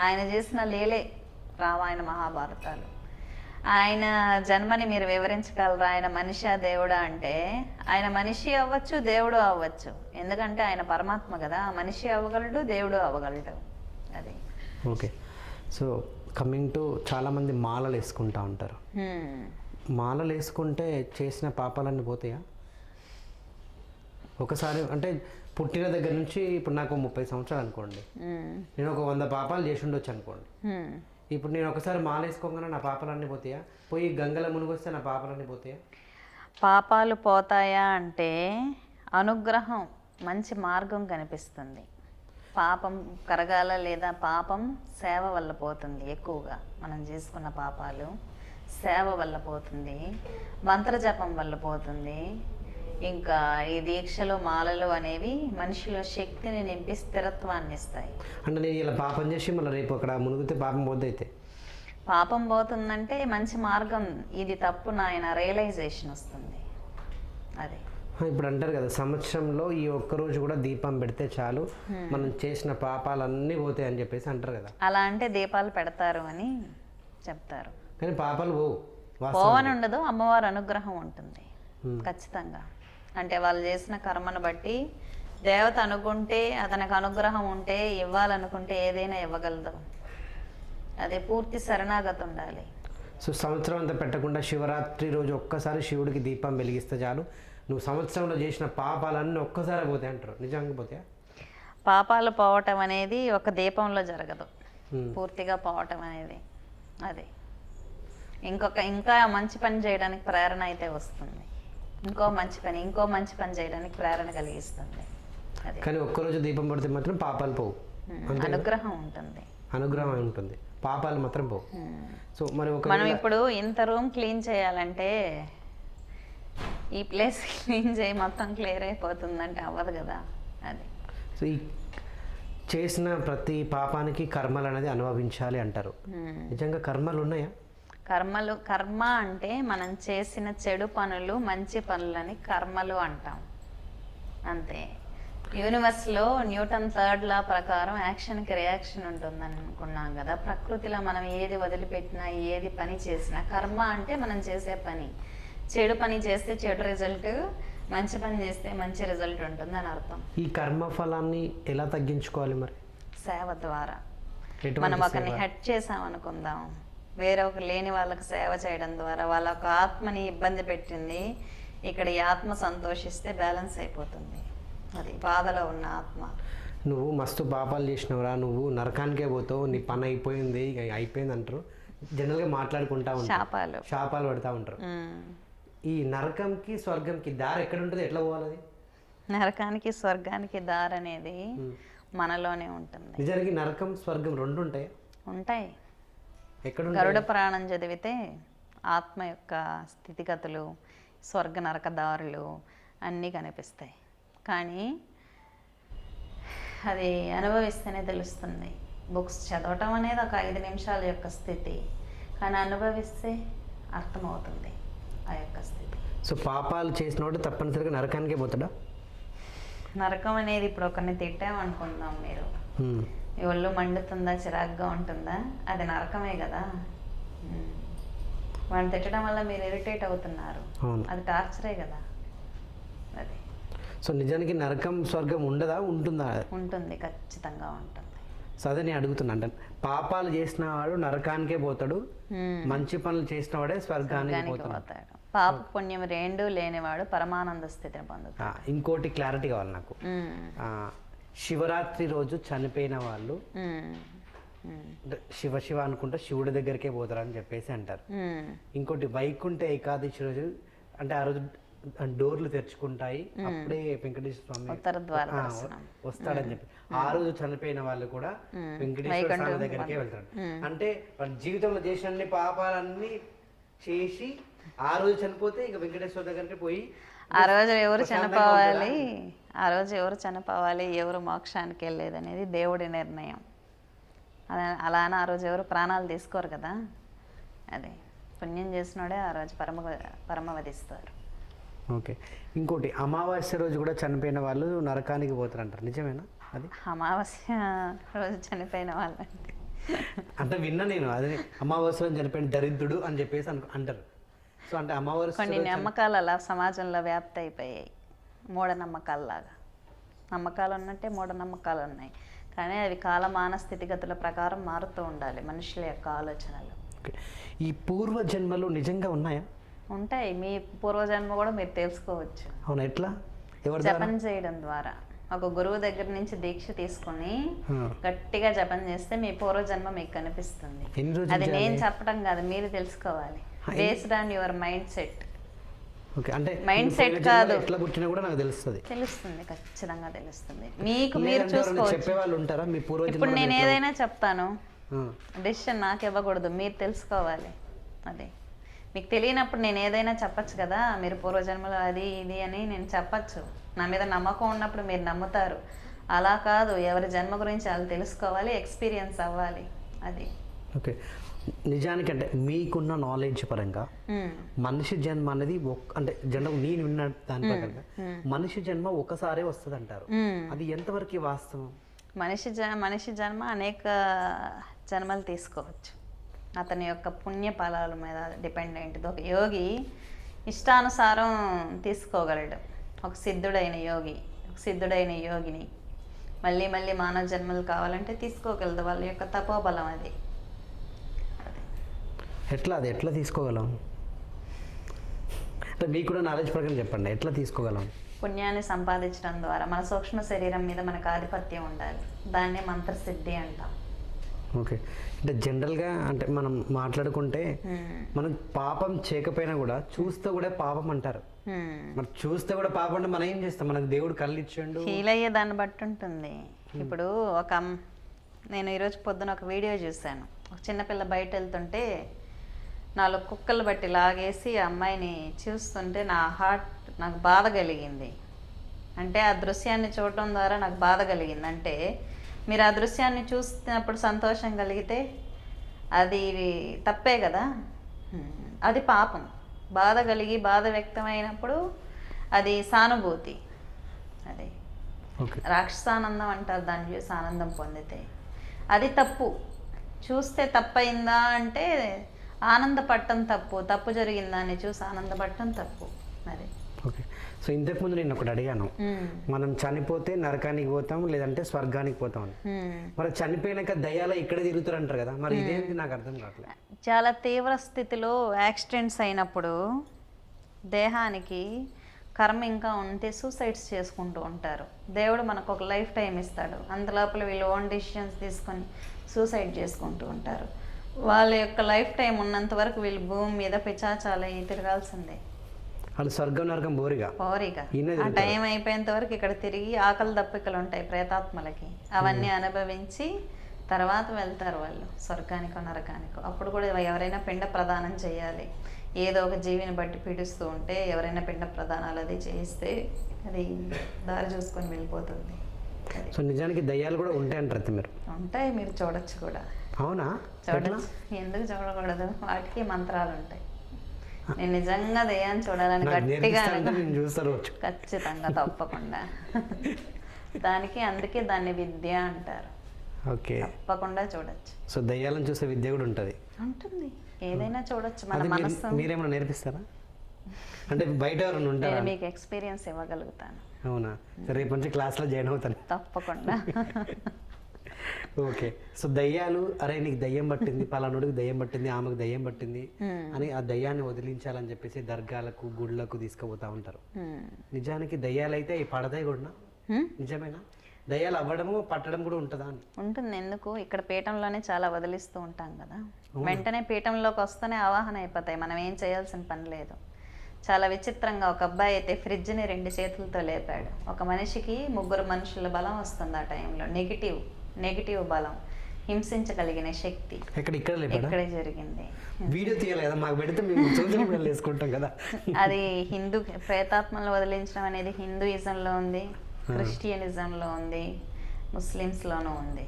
ఆయన చేసిన లీలే రామాయణ మహాభారతాలు. ఆయన జన్మని మీరు వివరించగలరా? ఆయన మనిషా దేవుడా అంటే ఆయన మనిషి అవ్వచ్చు, దేవుడు అవ్వచ్చు. ఎందుకంటే ఆయన పరమాత్మ కదా. మనిషి అవ్వగలడు, దేవుడు అవ్వగలడు. అది ఓకే. సో కమింగ్ టు చాలామంది మాలలు వేసుకుంటా ఉంటారు. మాలలు వేసుకుంటే చేసిన పాపాలన్నీ పోతాయా? ఒకసారి అంటే పుట్టిన దగ్గర నుంచి ఇప్పుడు నాకు 30 సంవత్సరాలు అనుకోండి, నేను ఒక 100 పాపాలు చేసి ఉండొచ్చు అనుకోండి. ఇప్పుడు నేను ఒకసారి మాల వేసుకోగానే నా పాపాలన్నీ పోతాయా? పోయి గంగలో మునిగొస్తే నా పాపాలన్నీ పోతాయా? పాపాలు పోతాయా అంటే అనుగ్రహం, మంచి మార్గం కనిపిస్తుంది. పాపం కరగాల లేదా పాపం సేవ వల్ల పోతుంది. ఎక్కువగా మనం చేసుకున్న పాపాలు సేవ వల్ల పోతుంది, మంత్రజపం వల్ల పోతుంది. ఇంకా ఈ దీక్షలు మాలలు అనేవి మనిషిలో శక్తిని నింపి స్థిరత్వాన్ని ఇస్తాయి. అంటే నేను ఇలా పాపం చేసి మళ్ళీ రేపు అక్కడ మునిగితే పాపం పోతే పాపం పోతుందంటే మంచి మార్గం, ఇది తప్పు నాయన రియలైజేషన్ వస్తుంది. అదే ఇప్పుడు అంటారు కదా సంవత్సరంలో ఈ ఒక్కరోజు కూడా దీపం పెడితే చాలు మనం చేసిన పాపాలన్నీ పోతాయి అని చెప్పేసి అంటారు కదా. అలా అంటే దీపాలు పెడతారు అని చెప్తారు, కానీ పాపాలు పోవని ఉండదు. అమ్మవారి అనుగ్రహం ఉంటుంది ఖచ్చితంగా. అంటే వాళ్ళు చేసిన కర్మను బట్టి దేవత అనుకుంటే, అతనికి అనుగ్రహం ఉంటే, ఇవ్వాలనుకుంటే ఏదైనా ఇవ్వగలదు. అదే పూర్తి శరణాగతి ఉండాలి. సో సంవత్సరం అంతా పెట్టకుండా శివరాత్రి రోజు ఒక్కసారి శివుడికి దీపం వెలిగిస్తే చాలు నువ్వు సంవత్సరంలో చేసిన పాపాలన్నీ ఒక్కసారి పోతాయి అంటారు. నిజంగా పోతాయా? పాపాలు పోవటం అనేది ఒక దీపంలో జరగదు, పూర్తిగా పోవటం అనేది. అదే ఇంకా మంచి పని చేయడానికి ప్రేరణ అయితే వస్తుంది. ఇంకో మంచి పని చేయడానికి ప్రేరణ కలిగిస్తుంది. అదే కానీ ఒక్కరోజు దీపం పడితే మాత్రం పాపాలు పోవు. అనుగ్రహం ఉంటుంది, అనుగ్రహం ఉంటుంది, పాపాలు మాత్రం పోవు. సో మరి మనం ఇప్పుడు ఇంత రూమ్ క్లీన్ చేయాలంటే ఈ ప్లేస్ క్లీన్ చేయి మొత్తం క్లియర్ అయిపోతుందంటే అవ్వదు కదా. అది సో ఈ చేసిన ప్రతి పాపానికి కర్మలు అనేది అనుభవించాలి అంటారు. నిజంగా కర్మలు ఉన్నాయా? కర్మ అంటే మనం చేసిన చెడు పనులు మంచి పనులని కర్మలు అంటాం అంతే. యూనివర్స్లో న్యూటన్ 3rd లా ప్రకారం యాక్షన్కి రియాక్షన్ ఉంటుందని అనుకున్నాం కదా. ప్రకృతిలో మనం ఏది వదిలిపెట్టినా, ఏది పని చేసినా కర్మ అంటే మనం చేసే పని. చెడు పని చేస్తే చెడు రిజల్ట్, మంచి పని చేస్తే మంచి రిజల్ట్ ఉంటుందని అర్థం. ఈ కర్మ ఫలాన్ని ఎలా తగ్గించుకోవాలి మరి? సేవ ద్వారా. మనం ఒకరిని హెడ్ చేసాం అనుకుందాం, వేరే ఒక లేని వాళ్ళకి సేవ చేయడం ద్వారా వాళ్ళ ఒక ఆత్మని ఇబ్బంది పెట్టింది, ఇక్కడ ఈ ఆత్మ సంతోషిస్తే బ్యాలెన్స్ అయిపోతుంది. అది బాధలో ఉన్న ఆత్మ. నువ్వు మస్తు పాపాలు చేసినవురా, నువ్వు నరకానికే పోతావు, నీ పని అయిపోయింది, ఇక అయిపోయింది అంటారు. జనరల్గా మాట్లాడుకుంటా ఉంటారు, శాపాలు పడతా ఉంటారు. ఈ నరకంకి స్వర్గంకి దారి ఎక్కడ ఉంటుంది, ఎట్లా పోవాలి? అది నరకానికి స్వర్గానికి దారి అనేది మనలోనే ఉంటుంది. నిజానికి నరకం స్వర్గం రెండు ఉంటాయి. ఉంటాయి. ఎక్కడ గరుడ పురాణం చదివితే ఆత్మ యొక్క స్థితిగతులు, స్వర్గ నరక దారులు అన్నీ కనిపిస్తాయి. కానీ అది అనుభవిస్తేనే తెలుస్తుంది. బుక్స్ చదవటం అనేది ఒక 5 నిమిషాల యొక్క స్థితి, కానీ అనుభవిస్తే అర్థమవుతుంది ఆ యొక్క స్థితి. సో పాపాలు చేసినోడు తప్పనిసరిగా నరకానికే పోతాడా? నరకం అనేది ఇప్పుడు ఒకరిని తిట్టామనుకుందాం, మీరు ఈ ఒళ్ళు మండుతుందా, చిరాగ్గా ఉంటుందా, అది నరకమే కదా. వాడిని తిట్టడం వల్ల మీరు ఇరిటేట్ అవుతున్నారు, అది టార్చరే కదా. అది సో నిజానికి నరకం స్వర్గం ఉండదా, ఉంటుందా? ఉంటుంది, ఖచ్చితంగా ఉంటుంది. సో అదే నేను అడుగుతున్నా, అంటే పాపాలు చేసిన వాడు నరకానికే పోతాడు, మంచి పనులు చేసిన వాడే స్వర్గానికి పోతాడు. పాప పుణ్యం రెండూ లేనివాడు పరమానంద స్థితిని పొందుతాడు. ఇంకోటి క్లారిటీ కావాలి నాకు. శివరాత్రి రోజు చనిపోయిన వాళ్ళు శివ శివ అనుకుంటే శివుడి దగ్గరికే పోతారని చెప్పేసి అంటారు. ఇంకోటి వైకుంఠ ఏకాదశి రోజు అంటే ఆ రోజు డోర్లు తెరుచుకుంటాయి, అప్పుడే వెంకటేశ్వర స్వామి వస్తాడని చెప్పి ఆ రోజు చనిపోయిన వాళ్ళు కూడా వెంకటేశ్వర స్వామి దగ్గరికే వెళ్తారు. అంటే వాళ్ళ జీవితంలో చేసిన అన్ని పాపాలన్నీ చేసి ఆ రోజు చనిపోతే ఇక వెంకటేశ్వర దగ్గరికి పోయి ఆ రోజు ఎవరు చనిపోవాలి, ఆ రోజు ఎవరు చనిపోవాలి, ఎవరు మోక్షానికి వెళ్ళేది అనేది దేవుడి నిర్ణయం. అలానే ఆ రోజు ఎవరు ప్రాణాలు తీసుకోరు కదా. అది పుణ్యం చేసినోడే ఆ రోజు పరమవధిస్తారు. ఓకే. ఇంకోటి అమావాస్య రోజు కూడా చనిపోయిన వాళ్ళు నరకానికి పోతారు అంటారు, నిజమేనా? అది అమావాస్య రోజు చనిపోయిన వాళ్ళు అంటే విన్నా నేను. అదే అమావాస్య రోజు చనిపోయిన దరిద్రుడు అని చెప్పేసి అంటారు. సో అంటే అమావాస్య కొన్ని నమ్మకాలు అలా సమాజంలో వ్యాప్తి అయిపోయాయి, మూఢనమ్మకాలలాగా. నమ్మకాలు ఉన్నట్టే మూఢనమ్మకాలు ఉన్నాయి, కానీ అవి కాలమాన స్థితిగతుల ప్రకారం మారుతూ ఉండాలి మనుషుల యొక్క ఆలోచనలు. ఈ పూర్వజన్మలు నిజంగా ఉన్నాయా? ఉంటాయి. మీ పూర్వజన్మ కూడా మీరు తెలుసుకోవచ్చు. అవునా? ఎట్లా? జపం చేయడం ద్వారా. ఒక గురువు దగ్గర నుంచి దీక్ష తీసుకుని గట్టిగా జపం చేస్తే మీ పూర్వజన్మ మీకు కనిపిస్తుంది. అది నేను చెప్పడం కాదు, మీరు తెలుసుకోవాలి. Based on your mind set. అంటే మైండ్ సెట్ కాదు, ఎట్లా పుట్టినా కూడా నాకు తెలుస్తుంది. ఖచ్చితంగా తెలుస్తుంది. మీకు మీరు చూసుకోవచ్చు. చెప్పేవాళ్ళు ఉంటారా మీ పూర్వజన్మ? ఇప్పుడు నేను ఏదైనా చెప్తాను, డెసిషన్ నాకు ఇవ్వకూడదు, మీరు తెలుసుకోవాలి. అదే మీకు తెలియనప్పుడు నేను ఏదైనా చెప్పచ్చు కదా, మీరు పూర్వజన్మలో అది ఇది అని నేను చెప్పచ్చు. నా మీద నమ్మకం ఉన్నప్పుడు మీరు నమ్ముతారు. అలా కాదు, ఎవరి జన్మ గురించి వాళ్ళు తెలుసుకోవాలి, ఎక్స్పీరియన్స్ అవ్వాలి. అది ఓకే. నిజానికి అంటే మీకున్న నాలెడ్జ్ పరంగా మనిషి జన్మ అనేది అంటే జనరల్ నేను విన్న దాని ప్రకారంగా మనిషి జన్మ ఒకసారే వస్తుంది అంటారు. అది ఎంతవరకు వాస్తవం? మనిషి జన్మ అనేక జన్మలు తీసుకోవచ్చు. అతని యొక్క పుణ్య ఫలాల మీద డిపెండెంట్. ఒక యోగి ఇష్టానుసారం తీసుకోగలడు. ఒక సిద్ధుడైన యోగిని మళ్ళీ మళ్ళీ మానవ జన్మలు కావాలంటే తీసుకోగలదు. వాళ్ళ యొక్క తపోబలం అది. ఎట్లా తీసుకోగలం? అంటే మీకు కూడా నాలెడ్జ్ ప్రకారం చెప్పండి, ఎట్లా తీసుకోగలం? పుణ్యాన్ని సంపాదించడం ద్వారా మన సూక్ష్మ శరీరం మీద మనకు ఆధిపత్యం ఉండాలి. దాన్నే మంత్రసిద్ధి అంటాం. ఓకే. అంటే జనరల్గా అంటే మనం మాట్లాడుకుంటే మనం పాపం చేయకపోయినా కూడా చూస్తే కూడా పాపం అంటారు. మరి చూస్తే కూడా పాపం అంటే మనం ఏం చేస్తాం? మనకు దేవుడు కళ్ళు ఇచ్చాడు, ఫీల్ అయ్యే దాన్ని బట్టి ఉంటుంది. ఇప్పుడు నేను ఈరోజు పొద్దున ఒక వీడియో చూశాను. ఒక చిన్నపిల్ల బయట వెళ్తుంటే 4 కుక్కలు బట్టి లాగేసి ఆ అమ్మాయిని చూస్తుంటే నాకు బాధ కలిగింది. అంటే ఆ దృశ్యాన్ని చూడటం ద్వారా నాకు బాధ కలిగింది. అంటే మీరు ఆ దృశ్యాన్ని చూస్తున్నప్పుడు సంతోషం కలిగితే అది తప్పే కదా, అది పాపం. బాధ కలిగి బాధ వ్యక్తమైనప్పుడు అది సానుభూతి. అది రాక్షసానందం అంటారు, దాన్ని చూసి ఆనందం పొందితే అది తప్పు. చూస్తే తప్పయిందా అంటే ఆనందపడటం తప్పు జరిగిందా అని చూసి ఆనందపడటం తప్పు. అది ఓకే. సో ఇంతకుముందు నేను ఒకటి అడిగాను, మనం చనిపోతే నరకానికి పోతాం లేదంటే స్వర్గానికి పోతాం అని. మరి చనిపోయినాక దయ్యాలు ఇక్కడ తిరుగుతారు అంటారు కదా, మరి ఇదేంటి నాకు అర్థం కావట్లేదు. చాలా తీవ్ర స్థితిలో యాక్సిడెంట్స్ అయినప్పుడు దేహానికి కర్మ ఇంకా ఉంటే సూసైడ్స్ చేసుకుంటూ ఉంటారు. దేవుడు మనకు ఒక లైఫ్ టైం ఇస్తాడు, అంతలోపల వీళ్ళు ఓన్ డిసిషన్స్ తీసుకొని సూసైడ్ చేసుకుంటూ ఉంటారు. వాళ్ళ యొక్క లైఫ్ టైం ఉన్నంత వరకు వీళ్ళు భూమి మీద పిచాచాలై తిరగాల్సిందే. వాళ్ళు స్వర్గం నరకం బోరిగా ఆ టైం అయిపోయేంత వరకు ఇక్కడ తిరిగి ఆకలి దప్పికలు ఉంటాయి ప్రేతాత్మలకి, అవన్నీ అనుభవించి తర్వాత వెళ్తారు వాళ్ళు స్వర్గానికో నరకానికో. అప్పుడు కూడా ఎవరైనా పిండ ప్రదానం చేయాలి. ఏదో ఒక జీవిని బట్టి పీడిస్తూ ఉంటే ఎవరైనా పిండ ప్రదానాలు అది చేయిస్తే అది దారి చూసుకొని వెళ్ళిపోతుంది. సో నిజానికి దయ్యాలు కూడా ఉంటాయి అంటారు మీరు? ఉంటాయి, మీరు చూడొచ్చు కూడా. అవునా? చూడొచ్చు, ఎందుకు చూడకూడదు? వాటికి మంత్రాలు ఉంటాయి. నేను నిజంగా దయ్యాన్ని చూడాలని గట్టిగా ఖచ్చితంగా తప్పకుండా అందుకే దాన్ని విద్య అంటారు. ఓకే, తప్పకుండా చూడొచ్చు. సో దయ్యాలను చూసే విద్య కూడా ఉంటుంది. ఏదైనా చూడొచ్చు. మన మనసు మీరేమైనా నేర్పిస్తారా? అంటే బయట ఎవరైనా ఉంటారా? మీకు ఎక్స్పీరియన్స్ ఇవ్వగలుగుతాను. అవునా? రేపు నుంచి క్లాస్లో జాయిన్ అవుతాను తప్పకుండా. ఓకే, సో దయ్యాలు, అరే నీకు దయ్యం పట్టింది, పలానుడికి దయ్యం పట్టింది, ఆమెకు దయ్యం పట్టింది అని ఆ దయ్యాన్ని వదిలించాలని చెప్పేసి దర్గాలకు గుళ్ళకు తీసుకుపోతా ఉంటారు. నిజానికి దయ్యాలు అయితే పడతాయి కూడా, నిజమేనా? దయ్యాలు అవ్వడము పట్టడం కూడా ఉంటుందా? ఉంటుంది. ఎందుకు? ఇక్కడ పీఠంలోనే చాలా వదిలిస్తూ ఉంటాం కదా, వెంటనే పీఠంలోకి వస్తేనే ఆవాహన అయిపోతాయి. మనం ఏం చేయాల్సిన పని లేదు. చాలా విచిత్రంగా ఒక అబ్బాయి అయితే ఫ్రిడ్జ్ని 2 చేతులతో లేపాడు. ఒక మనిషికి 3 మనుషుల బలం వస్తుంది ఆ టైంలో. నెగిటివ్ బలం, హింసించగలిగిన శక్తి ఇక్కడే జరిగింది. వీడియో తీయలేదా? మాకు పెడితే మేము సోషల్ మీడియాలో వేసుకుంటాం కదా. అది హిందూ ప్రేతాత్మలు వదిలించడం అనేది హిందూయిజంలో ఉంది, క్రిస్టియనిజంలో ఉంది, ముస్లిమ్స్లోనూ ఉంది.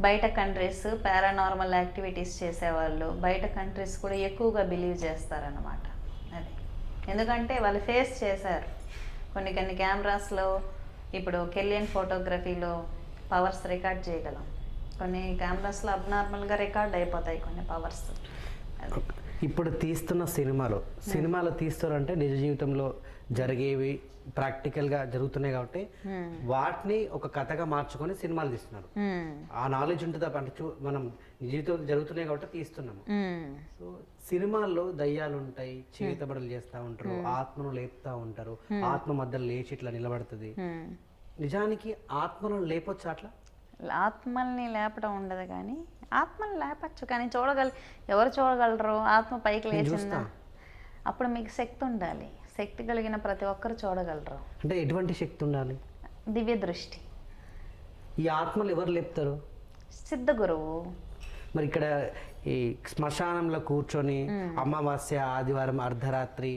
బయట కంట్రీస్ పారానార్మల్ యాక్టివిటీస్ చేసేవాళ్ళు బయట కంట్రీస్ కూడా ఎక్కువగా బిలీవ్ చేస్తారన్నమాట. అది ఎందుకంటే వాళ్ళు ఫేస్ చేశారు. కొన్ని కెమెరాస్లో ఇప్పుడు కెలియన్ ఫోటోగ్రఫీలో పవర్స్ రికార్డ్ చేయగలం. కొన్ని కెమెరాస్లో అబ్నార్మల్గా రికార్డ్ అయిపోతాయి కొన్ని పవర్స్. ఇప్పుడు తీస్తున్న సినిమాలో తీస్తారంటే నిజ జీవితంలో జరిగేవి ప్రాక్టికల్గా జరుగుతున్నాయి కాబట్టి వాటిని ఒక కథగా మార్చుకొని సినిమాలు తీస్తున్నారు. ఆ నాలెడ్జ్ ఉంటుంది అంటే మనం నిజ జీవితంలో జరుగుతున్నాయి కాబట్టి తీస్తున్నాము. సో సినిమాల్లో దయ్యాలు ఉంటాయి, చేతబడులు చేస్తూ ఉంటారు, ఆత్మను లేపుతా ఉంటారు, ఆత్మ మధ్యలో లేచి ఇట్లా నిలబడుతుంది. నిజానికి ఆత్మను లేపొచ్చు అట్లా? ఆత్మల్ని లేపడం ఉండదు, కానీ ఆత్మని లేపచ్చు. కానీ ఎవరు చూడగలరు? ఆత్మ పైకి లేచిందా? అప్పుడు మీకు శక్తి ఉండాలి. శక్తి కలిగిన ప్రతి ఒక్కరు చూడగలరు. అంటే ఎటువంటి శక్తి ఉండాలి? దివ్య దృష్టి. ఈ ఆత్మలు ఎవరు లేపుతారు? సిద్ధ గురువు. మరి ఇక్కడ ఈ శ్మశానంలో కూర్చొని అమావాస్య, ఆదివారం, అర్ధరాత్రి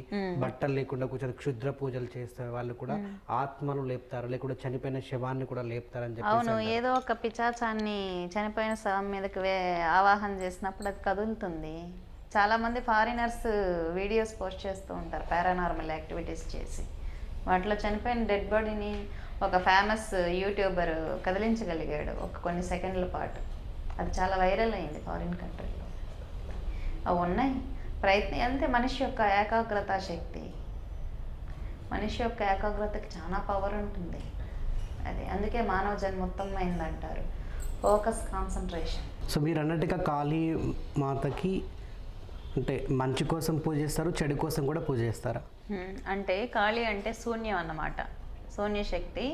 బట్టలు లేకుండా కూర్చొని క్షుద్ర పూజలు చేస్తే వాళ్ళు కూడా ఆత్మను లేపుతారు, లేకుండా చనిపోయిన శవాన్ని కూడా లేపుతారని చెప్పి. అవును, ఏదో ఒక పిచాచాన్ని చనిపోయిన శవం మీదకి ఆవాహన చేసినప్పుడు అది కదులుతుంది. చాలామంది ఫారినర్స్ వీడియోస్ పోస్ట్ చేస్తూ ఉంటారు పారానార్మల్ యాక్టివిటీస్ చేసి. వాటిలో చనిపోయిన డెడ్ బాడీని ఒక ఫేమస్ యూట్యూబర్ కదిలించగలిగాడు కొన్ని సెకండ్ల పాటు. అది చాలా వైరల్ అయింది ఫారిన్ కంట్రీలో. అవి ఉన్నాయి. ప్రయత్నం అంతే. మనిషి యొక్క ఏకాగ్రత శక్తి, మనిషి యొక్క ఏకాగ్రతకి చాలా పవర్ ఉంటుంది. అది అందుకే మానవ జన్మోత్తమైంది అంటారు. Focus, concentration. సో మీరు అన్నట్టుగా కాళీ మాతకి అంటే మంచి కోసం పూజ చేస్తారు, చెడు కోసం కూడా పూజ చేస్తారా? అంటే కాళీ అంటే శూన్యం అన్నమాట, శూన్య శక్తి.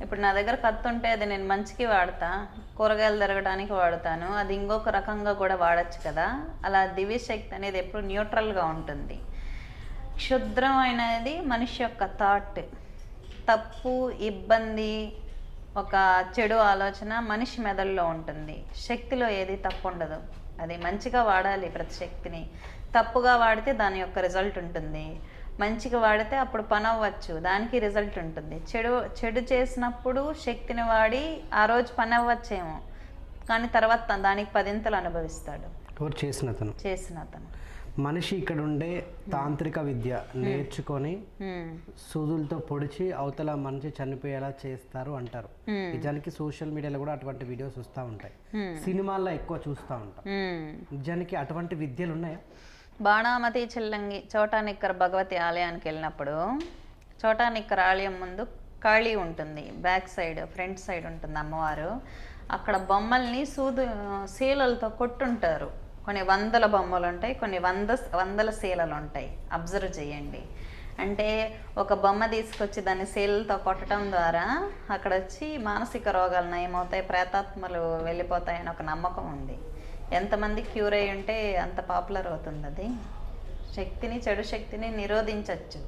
ఇప్పుడు నా దగ్గర కత్తి ఉంటే అది నేను మంచికి వాడతా, కూరగాయలు తరగడానికి వాడతాను, అది ఇంకొక రకంగా కూడా వాడచ్చు కదా. అలా దివ్య శక్తి అనేది ఎప్పుడు న్యూట్రల్గా ఉంటుంది. క్షుద్రం అనేది మనిషి యొక్క థాట్, తప్పు, ఇబ్బంది, ఒక చెడు ఆలోచన మనిషి మెదడులో ఉంటుంది. శక్తిలో ఏది తప్పు ఉండదు. అది మంచిగా వాడాలి ప్రతి శక్తిని. తప్పుగా వాడితే దాని యొక్క రిజల్ట్ ఉంటుంది, మంచిగా వాడితే అప్పుడు పని అవ్వచ్చు, దానికి రిజల్ట్ ఉంటుంది. చెడు చేసినప్పుడు శక్తిని వాడి ఆ రోజు పని అవ్వచ్చేమో, కానీ తర్వాత దానికి 10 అనుభవిస్తాడు. చేసిన అతను. మనిషి ఇక్కడ ఉండే తాంత్రిక విద్య నేర్చుకొని సూదులతో పొడిచి అవతల మనిషి చనిపోయేలా చేస్తారు అంటారు. నిజానికి సోషల్ మీడియాలో కూడా అటువంటి వీడియోస్ వస్తూ ఉంటాయి, సినిమాల్లో ఎక్కువ చూస్తూ ఉంటాం. నిజానికి అటువంటి విద్యలు ఉన్నాయా? బాణామతి చిల్లంగి చోటానిక్కర్ భగవతి ఆలయానికి వెళ్ళినప్పుడు చోటానిక్కర్ ఆలయం ముందు ఖాళీ ఉంటుంది, బ్యాక్ సైడ్, ఫ్రంట్ సైడ్ ఉంటుంది అమ్మవారు. అక్కడ బొమ్మల్ని శీలలతో కొట్టుంటారు. కొన్ని వందల బొమ్మలు ఉంటాయి, కొన్ని వందల శీలలు ఉంటాయి. అబ్జర్వ్ చేయండి. అంటే ఒక బొమ్మ తీసుకొచ్చి దాన్ని శీలలతో కొట్టడం ద్వారా అక్కడ వచ్చి మానసిక రోగాలు నయమవుతాయి, ప్రేతాత్మలు వెళ్ళిపోతాయని ఒక నమ్మకం ఉంది. ఎంతమంది క్యూర్ అయి ఉంటే అంత పాపులర్ అవుతుంది. అది చెడు శక్తిని నిరోధించవచ్చు,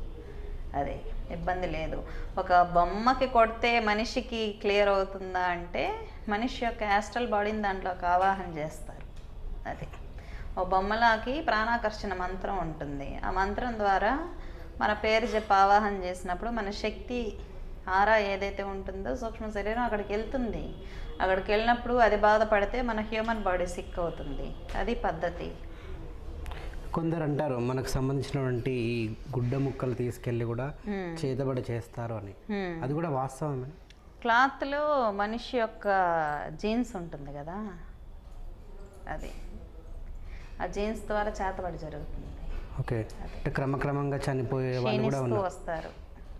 అదే ఇబ్బంది లేదు. ఒక బొమ్మకి కొడితే మనిషికి క్లియర్ అవుతుందా అంటే మనిషి యొక్క యాస్ట్రల్ బాడీని దాంట్లోకి ఆవాహన చేస్తారు. అది ఓ బొమ్మలాకి ప్రాణాకర్షణ మంత్రం ఉంటుంది. ఆ మంత్రం ద్వారా మన పేరు చెప్పి ఆవాహన చేసినప్పుడు మన శక్తి ఆరా ఏదైతే ఉంటుందో సూక్ష్మ శరీరం అక్కడికి వెళ్తుంది. అక్కడికి వెళ్ళినప్పుడు అది బాధపడితే మన హ్యూమన్ బాడీ సిక్ అవుతుంది. అది పద్ధతి. కొందరు అంటారు మనకు సంబంధించినటువంటి ఈ గుడ్డ ముక్కలు తీసుకెళ్ళి కూడా చేతబడి చేస్తారు అని, అది కూడా వాస్తవమే? క్లాత్లో మనిషి యొక్క జీన్స్ ఉంటుంది కదా, అది ఆ జీన్స్ ద్వారా చేతబడి జరుగుతుంది. ఓకే, అంటే క్రమక్రమంగా చనిపోయే వాళ్ళు కూడా క్షీణిస్తూ వస్తారు.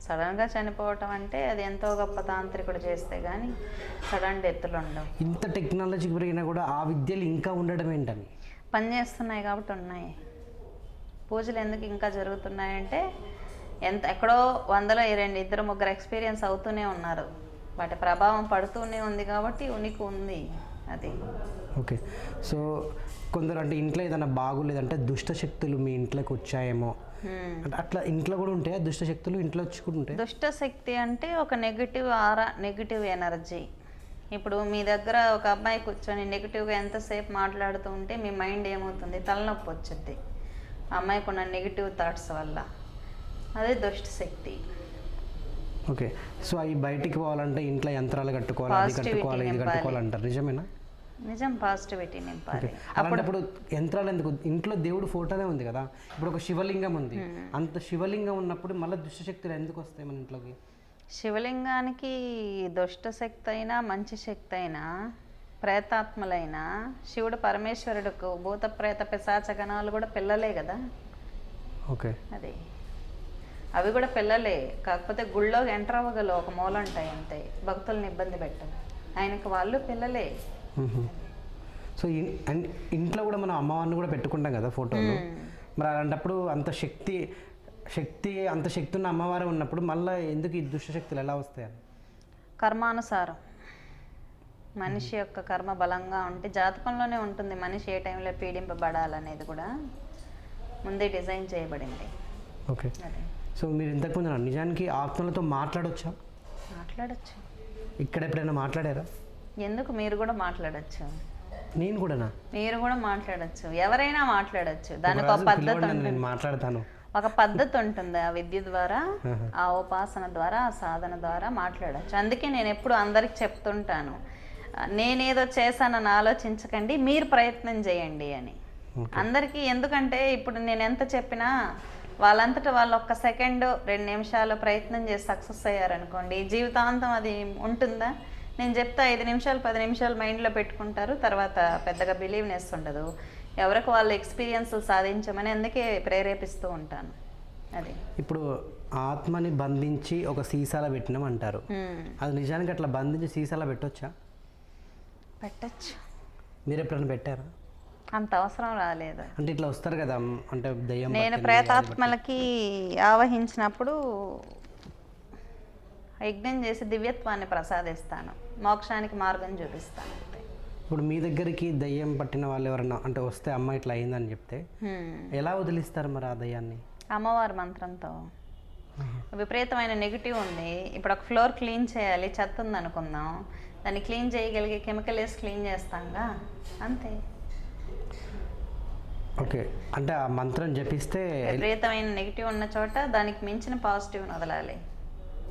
సడన్గా చనిపోవటం అంటే అది ఎంతో గొప్ప తాంత్రికుడు చేస్తే కానీ సడన్ డెత్తులు ఉండవు. ఇంత టెక్నాలజీ పెరిగినా కూడా ఆ విద్యలు ఇంకా ఉండడం ఏంటని? పనిచేస్తున్నాయి కాబట్టి ఉన్నాయి. పూజలు ఎందుకు ఇంకా జరుగుతున్నాయంటే ఎక్కడో 100లో 2 3 ఎక్స్పీరియన్స్ అవుతూనే ఉన్నారు. వాటి ప్రభావం పడుతూనే ఉంది కాబట్టి ఉనికి ఉంది. అది ఓకే. సో కొందరు అంటే ఇంట్లో ఏదైనా బాగోలేదంటే దుష్ట శక్తులు మీ ఇంట్లోకి వచ్చాయేమో అంటే అట్లా ఇంట్లో కూడా ఉంటాయి దుష్ట శక్తులు, ఇంట్లో వచ్చి కూడా ఉంటాయి? దుష్ట శక్తి అంటే ఒక నెగిటివ్ ఆరా, నెగిటివ్ ఎనర్జీ. ఇప్పుడు మీ దగ్గర ఒక అబ్బాయి కూర్చొని నెగిటివ్గా ఎంతసేపు మాట్లాడుతూ ఉంటే మీ మైండ్ ఏమవుతుంది, తలనొప్పి వచ్చింది ఆ అమ్మాయికి ఉన్న నెగిటివ్ థాట్స్ వల్ల. అదే దుష్ట శక్తి. ఓకే. సో అవి బయటికి పోవాలంటే ఇంట్లో యంత్రాలు కట్టుకోవాలి, అది కట్టుకోవాలి, ఇది కట్టుకోవాలి అంటారు, నిజమేనా? నిజం, పాజిటివిటీ నింపాలి. అలాంటప్పుడు యంత్రాలు ఎందుకు? ఇంట్లో దేవుడు ఫోటోనే ఉంది కదా, ఇప్పుడు ఒక శివలింగం ఉంది, అంత శివలింగం ఉన్నప్పుడు మళ్ళీ దుష్టశక్తులు ఎందుకు వస్తాయి మన ఇంట్లోకి? శివలింగానికి దుష్ట శక్తి అయినా మంచి శక్తి అయినా ప్రేతాత్మలైనా శివుడు పరమేశ్వరుడుకు భూత ప్రేత పిశాచ గణాలు కూడా పిల్లలే కదా. ఓకే, అది అవి కూడా పిల్లలే, కాకపోతే గుళ్ళోకి ఎంటర్ అవ్వగలవు, ఒక మూల ఉంటాయి అంతే, భక్తుల్ని ఇబ్బంది పెట్టవు. ఆయనకు వాళ్ళు పిల్లలే. సో ఇంట్లో కూడా మనం అమ్మవారిని కూడా పెట్టుకుంటాం కదా ఫోటోలు, మరి అలాంటప్పుడు అంత శక్తి ఉన్న అమ్మవారు ఉన్నప్పుడు మళ్ళీ ఎందుకు ఈ దుష్టశక్తులు ఎలా వస్తాయని? కర్మానుసారం మనిషి యొక్క కర్మ బలంగా ఉంటే జాతకంలోనే ఉంటుంది మనిషి ఏ టైంలో పీడింపబడాలనేది కూడా ముందే డిజైన్ చేయబడింది. ఓకే. సో మీరు ఇంతకుముందు నిజానికి ఆత్మలతో మాట్లాడొచ్చా? మాట్లాడచ్చు. ఇక్కడ ఎప్పుడైనా మాట్లాడారా? ఎందుకు, మీరు కూడా మాట్లాడచ్చు. నేను కూడానా? మీరు కూడా మాట్లాడచ్చు, ఎవరైనా మాట్లాడచ్చు. దానికి ఒక పద్ధతి ఉంటుంది, మాట్లాడతాను. ఒక పద్ధతి ఉంటుంది. ఆ విద్య ద్వారా, ఆ ఉపాసన ద్వారా, ఆ సాధన ద్వారా మాట్లాడచ్చు. అందుకే నేను ఎప్పుడు అందరికి చెప్తుంటాను, నేనేదో చేశానని ఆలోచించకండి, మీరు ప్రయత్నం చేయండి అని అందరికీ. ఎందుకంటే ఇప్పుడు నేను ఎంత చెప్పినా వాళ్ళంతటా వాళ్ళు 1 సెకండ్ 2 నిమిషాలు ప్రయత్నం చేసి సక్సెస్ అయ్యారనుకోండి, జీవితాంతం అది ఉంటుందా? నేను చెప్తా 5 నిమిషాలు 10 నిమిషాలు మైండ్లో పెట్టుకుంటారు, తర్వాత పెద్దగా బిలీవ్నెస్ ఉండదు. ఎవరికి వాళ్ళు ఎక్స్పీరియన్స్లు సాధించమని అందుకే ప్రేరేపిస్తూ ఉంటాను. అది ఇప్పుడు ఆత్మని బంధించి ఒక సీసాలో పెట్టినాం అంటారు, అది నిజానికి అట్లా బంధించి సీసాలో పెట్టొచ్చా? పెట్టచ్చు. మీరు ఎప్పుడైనా పెట్టారా? అంత అవసరం రాలేదు. అంటే ఇట్లా వస్తారు కదా, అంటే దయ్యం. నేను ప్రేతాత్మలకి ఆవహించినప్పుడు యజ్ఞం చేసి దివ్యత్వాన్ని ప్రసాదిస్తాను, మోక్షానికి మార్గం చూపిస్తాను. ఇప్పుడు మీ దగ్గరికి దయ్యం పట్టిన వాళ్ళు ఎవరన్నా అంటే వస్తే అమ్మ ఇట్లా అయిందని చెప్తే ఎలా వదిలిస్తారు మరి ఆ దయ్యాన్ని? అమ్మవారి మంత్రంతో. విపరీతమైన నెగిటివ్ ఉంది, ఇప్పుడు ఒక ఫ్లోర్ క్లీన్ చేయాలి, చెత్త ఉంది అనుకుందాం, దాన్ని క్లీన్ చేయగలిగే కెమికల్ వేసి క్లీన్ చేస్తాంగా, అంతే. ఓకే, అంటే ఆ మంత్రం జపిస్తే విపరీతమైన నెగిటివ్ ఉన్న చోట దానికి మించిన పాజిటివ్ని వదలాలి,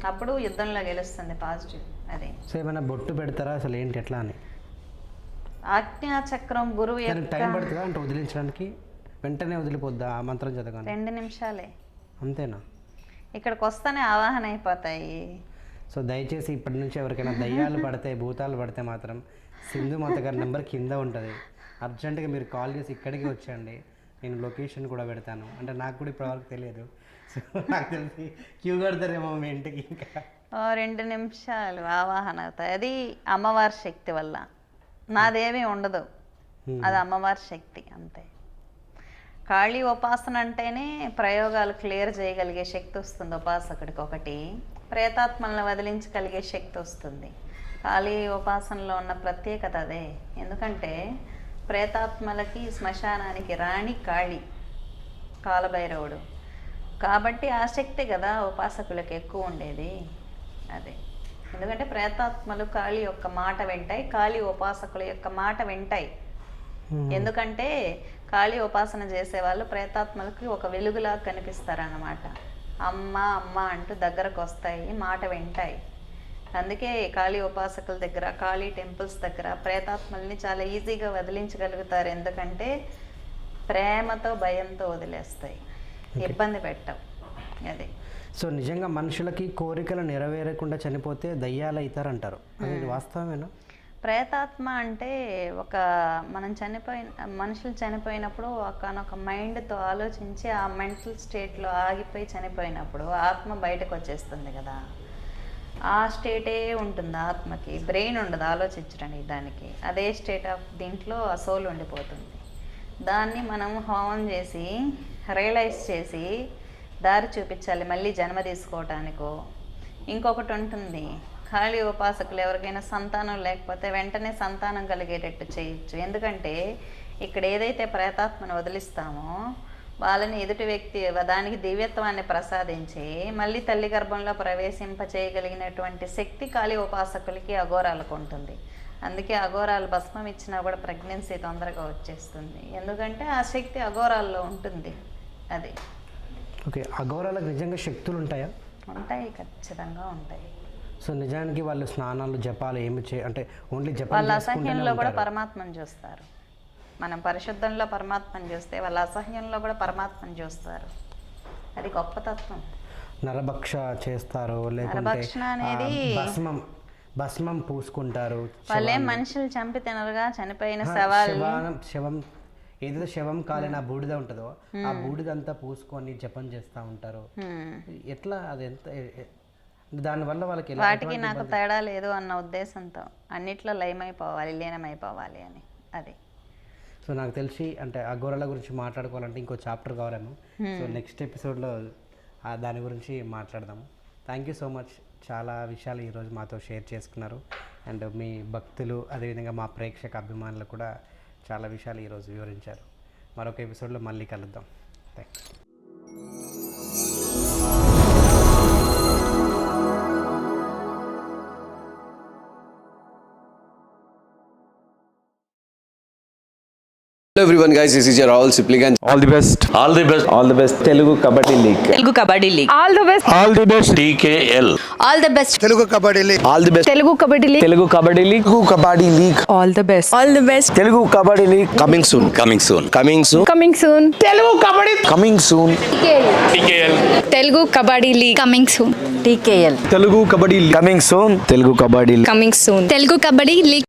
అప్పుడు యుద్ధంలో గెలుస్తుంది పాజిటివ్. అది. సో ఏమైనా బొట్టు పెడతారా అసలు ఏంటి ఎట్లా అని? ఆజ్ఞాచక్రం గురువు టైం పడుతుందా అంటే వదిలించడానికి? వెంటనే వదిలిపోద్దా ఆ మంత్రం చదవగానే? 2 నిమిషాలే. అంతేనా? ఇక్కడికి వస్తేనే ఆవాహన అయిపోతాయి. సో దయచేసి ఇప్పటి నుంచి ఎవరికైనా దయ్యాలు పడితే భూతాలు పడితే మాత్రం సింధు మాత గారి నెంబర్ కింద ఉంటుంది, అర్జెంటుగా మీరు కాల్ చేసి ఇక్కడికి వచ్చేయండి, నేను లొకేషన్ కూడా పెడతాను. అంటే నాకు కూడా ఇప్పటివరకు తెలియదు, సో నాకు తెలిసి క్యూ కడతారేమో మీ ఇంటికి. ఇంకా 2 నిమిషాలు ఆవాహన అవుతాయి. అది అమ్మవారి శక్తి వల్ల, నాదేమీ ఉండదు. అది అమ్మవారి శక్తి అంతే. కాళీ ఉపాసన అంటేనే ప్రయోగాలు క్లియర్ చేయగలిగే శక్తి వస్తుంది ఉపాసకుడికి ఒకటి, ప్రేతాత్మలను వదిలించగలిగే శక్తి వస్తుంది. కాళీ ఉపాసనలో ఉన్న ప్రత్యేకత అదే. ఎందుకంటే ప్రేతాత్మలకి శ్మశానానికి రాణి కాళీ, కాలభైరవుడు కాబట్టి ఆ శక్తి కదా ఉపాసకులకు ఎక్కువ ఉండేది. అదే ఎందుకంటే ప్రేతాత్మలు కాళీ యొక్క మాట వింటాయి, కాళీ ఉపాసకుల యొక్క మాట వింటాయి. ఎందుకంటే కాళీ ఉపాసన చేసేవాళ్ళు ప్రేతాత్మలకి ఒక వెలుగులా కనిపిస్తారన్నమాట. అమ్మ అమ్మ అంటూ దగ్గరకు వస్తాయి, మాట వింటాయి. అందుకే కాళీ ఉపాసకుల దగ్గర, కాళీ టెంపుల్స్ దగ్గర ప్రేతాత్మల్ని చాలా ఈజీగా వదిలించగలుగుతారు. ఎందుకంటే ప్రేమతో భయంతో వదిలేస్తాయి, ఇబ్బంది పెట్టవు. అది సో నిజంగా మనుషులకి కోరికలు నెరవేరకుండా చనిపోతే దయ్యాలు అవుతారంటారు, అది వాస్తవమేనా? ప్రేతాత్మ అంటే ఒక మనుషులు చనిపోయినప్పుడు ఒకనొక మైండ్తో ఆలోచించి ఆ మెంటల్ స్టేట్లో ఆగిపోయి చనిపోయినప్పుడు ఆత్మ బయటకు వచ్చేస్తుంది కదా, ఆ స్టేటే ఉంటుంది ఆత్మకి. బ్రెయిన్ ఉండదు ఆలోచించడానికి దానికి, అదే స్టేట్ ఆఫ్ దీంట్లో ఆ సోల్ ఉండిపోతుంది. దాన్ని మనం హోమం చేసి రియలైజ్ చేసి దారి చూపించాలి మళ్ళీ జన్మ తీసుకోవటానికో. ఇంకొకటి ఉంటుంది, కాళీ ఉపాసకులు ఎవరికైనా సంతానం లేకపోతే వెంటనే సంతానం కలిగేటట్టు చేయొచ్చు. ఎందుకంటే ఇక్కడ ఏదైతే ప్రేతాత్మను వదిలిస్తామో వాళ్ళని ఎదుటి వ్యక్తి దానికి దివ్యత్వాన్ని ప్రసాదించి మళ్ళీ తల్లి గర్భంలో ప్రవేశింపచేయగలిగినటువంటి శక్తి కాళీ ఉపాసకులకి అఘోరాలకు ఉంటుంది. అందుకే అఘోరాలు భస్మం ఇచ్చినా కూడా ప్రెగ్నెన్సీ తొందరగా వచ్చేస్తుంది, ఎందుకంటే ఆ శక్తి అఘోరాల్లో ఉంటుంది. అది ఓకే. అఘోరాలకు నిజంగా శక్తులు ఉంటాయా? ఉంటాయి, ఖచ్చితంగా ఉంటాయి. సో నిజానికి వాళ్ళు స్నానాలు జపాలు ఏమి అంటే ఓన్లీ జపాలు వాళ్ళ అసహ్యంలో కూడా పరమాత్మను చూస్తారు. మనం పరిశుద్ధంలో పరమాత్మను చూస్తే వాళ్ళ అసహ్యంలో కూడా పరమాత్మను చూస్తారు. అది గొప్ప తత్వం. నరభక్ష చేస్తారు, నరభక్షణ అనేది భస్మం పూసుకుంటారు. వాళ్ళేం మనుషులు చంపి తినరుగా, చనిపోయిన శవం ఏదైతే శవం కాలిన బూడిద ఉంటుందో ఆ బూడిదంతా పూసుకొని జపం చేస్తూ ఉంటారు. ఎట్లా అది ఎంత దానివల్ల వాళ్ళకి వాటికి నాకు తేడా లేదు అన్న ఉద్దేశంతో అన్నిట్లో లయమైపోవాలి, లీనమైపోవాలి అని. అది సో నాకు తెలిసి అంటే అఘోరాల గురించి మాట్లాడుకోవాలంటే ఇంకో చాప్టర్ కావాలేమో. సో నెక్స్ట్ ఎపిసోడ్లో దాని గురించి మాట్లాడదాము. Thank you so much. చాలా విషయాలు ఈరోజు మాతో షేర్ చేసుకున్నారు. అండ్ మీ భక్తులు అదేవిధంగా మా ప్రేక్షక అభిమానులు కూడా చాలా విషయాలు ఈరోజు వివరించారు. మరొక ఎపిసోడ్లో మళ్ళీ కలుద్దాం. Thanks. Hello everyone guys, this is your Rahul Sipligan. All the best. All the best. All the best. Telugu Kabaddi League. Telugu Kabaddi League. All the best. All the best. TKL. All the best. Telugu Kabaddi League. All the best. Telugu Kabaddi League. Telugu Kabaddi League. Telugu Kabaddi League. All the best. All the best. Telugu Kabaddi League. Coming soon. Coming soon. Coming soon. Coming soon. Telugu Kabaddi. Coming soon. TKL. Telugu Kabaddi League. Coming soon. TKL. Telugu Kabaddi League. Coming soon. Telugu Kabaddi League. Coming soon. Telugu Kabaddi League.